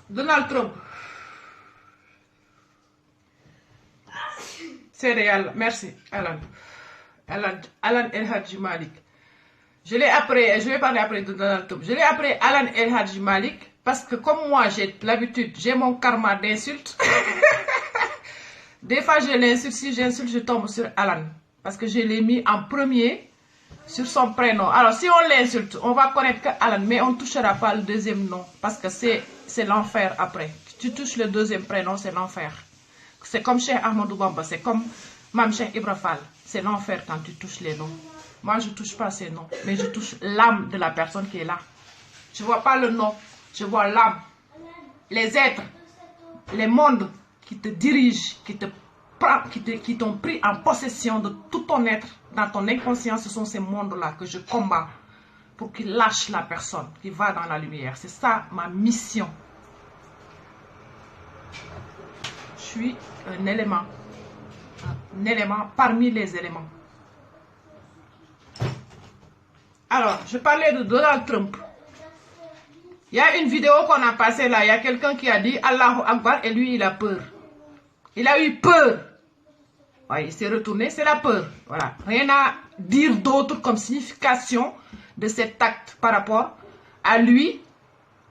Donald Trump. C'est réel. Merci, Alan. Alan El Hadji Malik. Je vais parler après de Donald Trump. Je l'ai appelé Alan El Hadji Malik parce que comme moi, j'ai l'habitude, j'ai mon karma d'insultes. Des fois, je l'insulte. Si j'insulte, je tombe sur Alan. Parce que je l'ai mis en premier sur son prénom. Alors, si on l'insulte, on va connaître que Alan, mais on ne touchera pas le deuxième nom. Parce que c'est l'enfer après. Tu touches le deuxième prénom, c'est l'enfer. C'est comme Cheikh Ahmadou Bamba, c'est comme Mam Cheikh Ibra Fall. C'est l'enfer quand tu touches les noms. Moi, je ne touche pas ces noms, mais je touche l'âme de la personne qui est là. Je ne vois pas le nom, je vois l'âme. Les êtres. les mondes qui te dirigent, qui t'ont pris en possession de tout ton être, dans ton inconscient, ce sont ces mondes-là que je combats pour qu'ils lâchent la personne qui va dans la lumière. C'est ça ma mission. Je suis un élément parmi les éléments. Alors, je parlais de Donald Trump. Il y a une vidéo qu'on a passée là, il y a quelqu'un qui a dit Allahu Akbar et lui il a peur. Il a eu peur. Ouais, il s'est retourné, c'est la peur. Voilà. Rien à dire d'autre comme signification de cet acte par rapport à lui.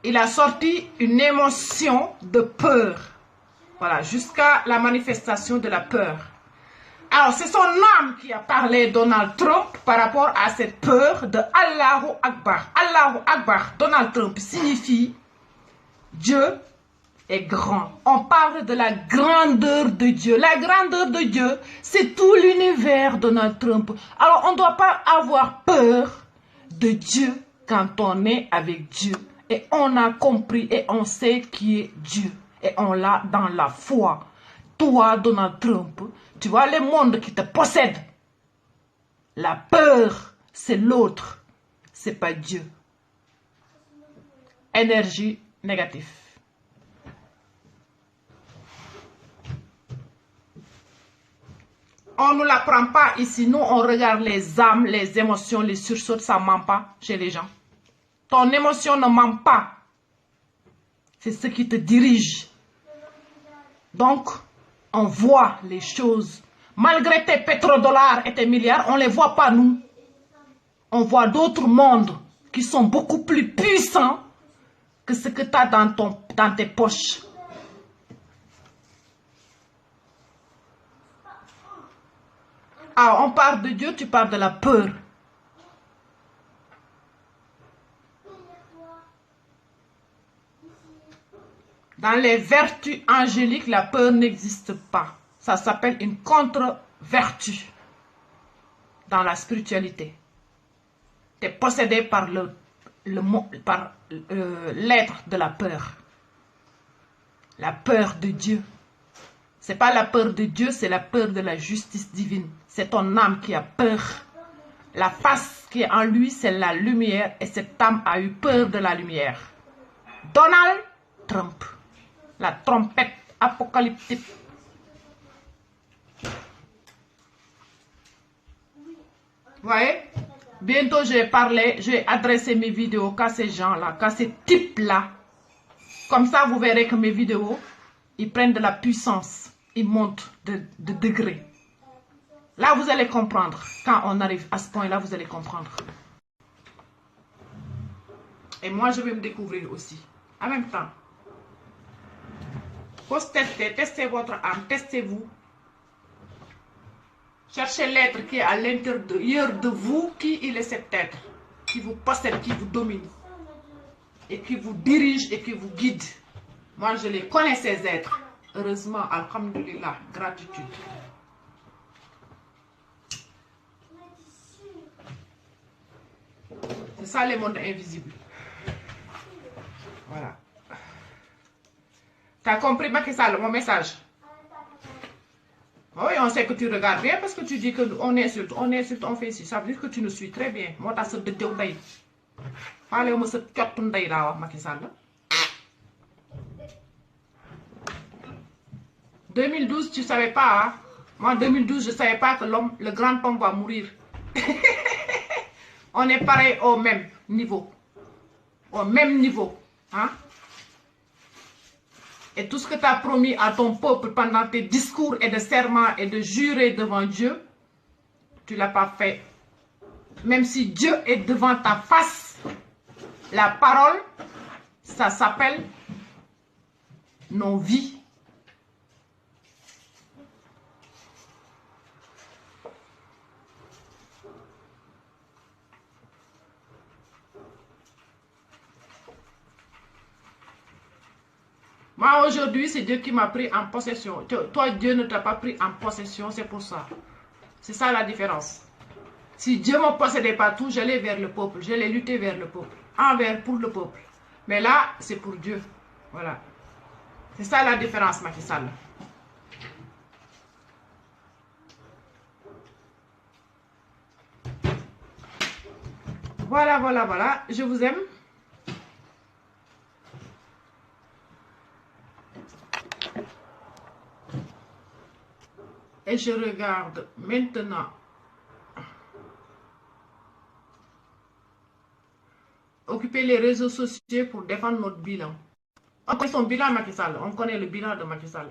Il a sorti une émotion de peur. Voilà, jusqu'à la manifestation de la peur. Alors, c'est son âme qui a parlé Donald Trump par rapport à cette peur de Allahu Akbar. Allahu Akbar, Donald Trump signifie Dieu est grand. On parle de la grandeur de Dieu. La grandeur de Dieu, c'est tout l'univers, Donald Trump. Alors, on ne doit pas avoir peur de Dieu quand on est avec Dieu. Et on a compris et on sait qui est Dieu. Et on l'a dans la foi. Toi, Donald Trump, tu vois le monde qui te possède. La peur, c'est l'autre. C'est pas Dieu. Énergie négative. On ne l'apprend pas ici. Nous, on regarde les âmes, les émotions, les sursauts. Ça ne ment pas chez les gens. Ton émotion ne ment pas. C'est ce qui te dirige. Donc, on voit les choses. Malgré tes pétrodollars et tes milliards, on ne les voit pas, nous. On voit d'autres mondes qui sont beaucoup plus puissants que ce que tu as dans tes poches. Alors, on parle de Dieu, tu parles de la peur. Dans les vertus angéliques, la peur n'existe pas. Ça s'appelle une contre-vertu dans la spiritualité. Tu es possédé par l'être de la peur. La peur de Dieu. Ce n'est pas la peur de Dieu, c'est la peur de la justice divine. C'est ton âme qui a peur. La face qui est en lui, c'est la lumière. Et cette âme a eu peur de la lumière. Donald Trump. La trompette apocalyptique. Vous voyez? Bientôt, j'ai adressé mes vidéos qu'à ces gens-là, qu'à ces types-là. Comme ça, vous verrez que mes vidéos, ils prennent de la puissance. Ils montent de degrés. Là, vous allez comprendre. Quand on arrive à ce point-là, vous allez comprendre. Et moi, je vais me découvrir aussi. En même temps. Faut se tester. Testez votre âme. Testez-vous. Cherchez l'être qui est à l'intérieur de vous. Qui il est cet être? Qui vous possède, qui vous domine. Et qui vous dirige et qui vous guide. Moi, je les connais, ces êtres. Heureusement, alhamdulillah, gratitude. C'est ça les mondes invisibles. Voilà. Tu as compris, Macky Sall, mon message? Oui, on sait que tu regardes bien parce que tu dis qu'on insulte, on fait ici. Ça veut dire que tu nous suis très bien. Moi, tu as ce de Dieu d'aïe. Parlez-moi ce tchot d'aïe là, Macky Sall. 2012, tu ne savais pas. Hein? Moi, 2012, je ne savais pas que le grand homme va mourir. On est pareil au même niveau. Au même niveau. Hein? Et tout ce que tu as promis à ton peuple pendant tes discours et de serments et de jurer devant Dieu, tu ne l'as pas fait. Même si Dieu est devant ta face, la parole, ça s'appelle nos vies. Moi, aujourd'hui, c'est Dieu qui m'a pris en possession. Toi, Dieu ne t'a pas pris en possession, c'est pour ça. C'est ça la différence. Si Dieu ne me possédait pas tout, j'allais vers le peuple. J'allais lutter vers le peuple. Pour le peuple. Mais là, c'est pour Dieu. Voilà. C'est ça la différence, Macky Sall. Voilà, voilà, voilà. Je vous aime. Et je regarde maintenant. Occuper les réseaux sociaux pour défendre notre bilan. On connaît son bilan, Macky Sall. On connaît le bilan de Macky Sall.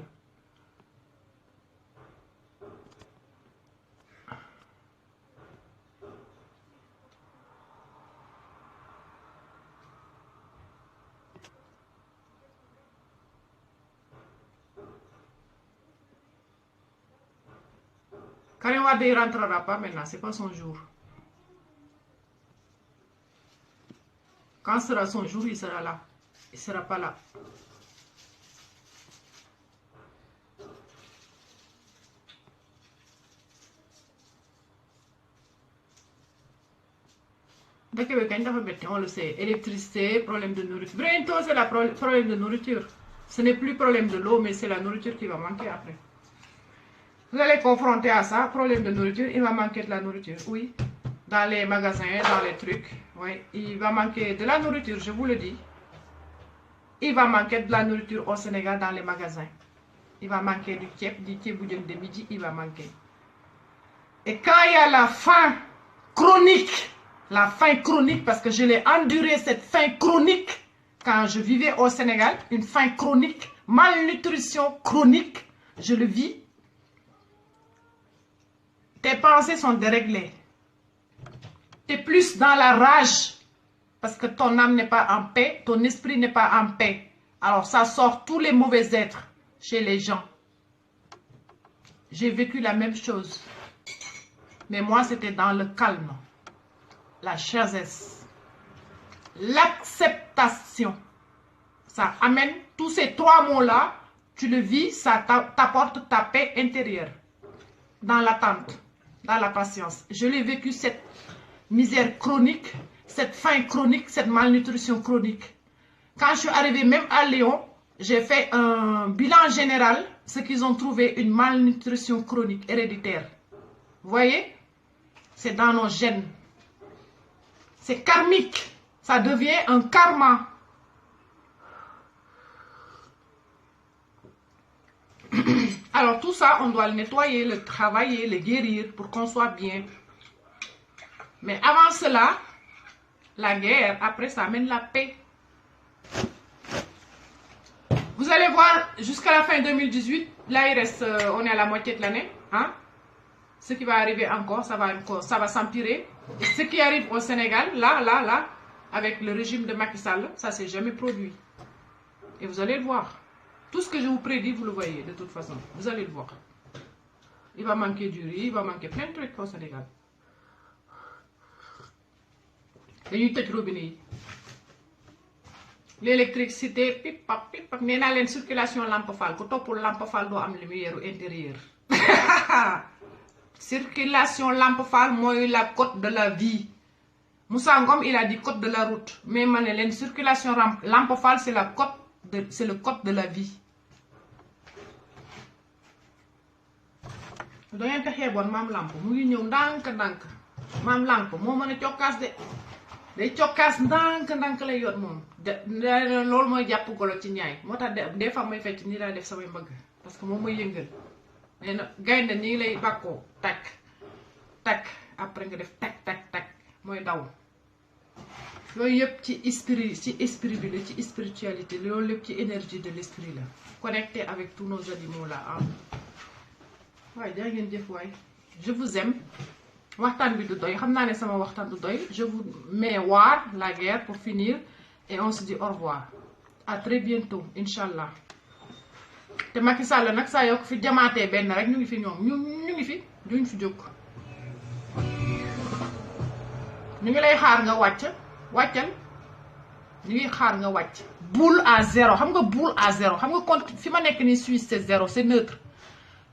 Karim Wade ne rentrera pas maintenant, c'est pas son jour. Quand sera son jour, il sera là. Il ne sera pas là. On le sait, électricité, problème de nourriture. Bientôt, c'est le problème de nourriture. Ce n'est plus problème de l'eau, mais c'est la nourriture qui va manquer après. Vous allez confronter à ça, problème de nourriture, il va manquer de la nourriture, oui. Dans les magasins, dans les trucs, oui. Il va manquer de la nourriture, je vous le dis. Il va manquer de la nourriture au Sénégal dans les magasins. Il va manquer du bouillon de midi, il va manquer. Et quand il y a la faim chronique, parce que je l'ai enduré cette faim chronique quand je vivais au Sénégal, une faim chronique, malnutrition chronique, je le vis. Tes pensées sont déréglées. Tu es plus dans la rage parce que ton âme n'est pas en paix, ton esprit n'est pas en paix. Alors ça sort tous les mauvais êtres chez les gens. J'ai vécu la même chose. Mais moi, c'était dans le calme, la sagesse, l'acceptation. Ça amène tous ces trois mots-là, tu le vis, ça t'apporte ta paix intérieure. Dans l'attente, dans la patience. Je l'ai vécu, cette misère chronique, cette faim chronique, cette malnutrition chronique. Quand je suis arrivée même à Lyon, j'ai fait un bilan général, ce qu'ils ont trouvé une malnutrition chronique héréditaire. Vous voyez? C'est dans nos gènes. C'est karmique. Ça devient un karma. Alors tout ça, on doit le nettoyer, le travailler, le guérir pour qu'on soit bien. Mais avant cela, la guerre, après ça amène la paix. Vous allez voir, jusqu'à la fin 2018, là il reste, on est à la moitié de l'année. Hein? Ce qui va arriver encore, ça va s'empirer. Et ce qui arrive au Sénégal, là, avec le régime de Macky Sall, ça ne s'est jamais produit. Et vous allez le voir. Tout ce que je vous prédis, vous le voyez de toute façon. Vous allez le voir. Il va manquer du riz, il va manquer plein de trucs au Sénégal. L'électricité, pip pap, nee naa leen circulation lampe fall ku toppul lampe fall doo am lumière intérieure. Circulation lampe fall mooy la côte de la vie. Moussa Ngom il a dit côte de la route, mais ma ne leen circulation lampe fall c'est le code de la vie. da ngeen ko xeeboon maam lamp mu ngi ñëw ndànk maam lamp moo mën a cokkaas de day cokkaas ndànk lay yor moom loolu mooy jàpp golo ci ñaay moo tax des fois may fecc nii laa def samay mbëgg parce que moom mooy yëngal nee na gaynde nii lay bàkkoo tak après nga def tak mooy daw yooyu yëpp ci esprit bi la ci spiritualité loolu lépp ci énergie de l'esprit la connecté avec tous nos animaux là ah waaye jaa ngeen jëf waay je vous aime waxtaan bi du doy xam naa ne sama waxtaan du doy je vous mets waar la guerre pour finir et on se dit au revoir à très bientôt inchallah te Macky Sall nag saa yoo ko fi jamaatee benn rek ñu ngi fi ñoom ñu ngi fi duñ fi jóg ñu ngi lay xaar nga wàccal ñu ngi xaar nga wàcc boule à zéro xam nga boule à zéro xam nga compte fi ma nekk ni Suisse c'est zéro c'est neutre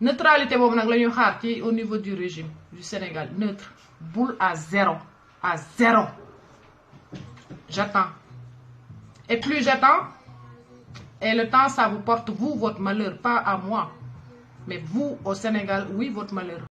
neutralité boobu nag la ñuy xaar ci au niveau du régime du Sénégal neutre boule à zéro j'attends et plus j'attends Et le temps, ça vous porte, vous, votre malheur, pas à moi. Mais vous, au Sénégal, oui, votre malheur.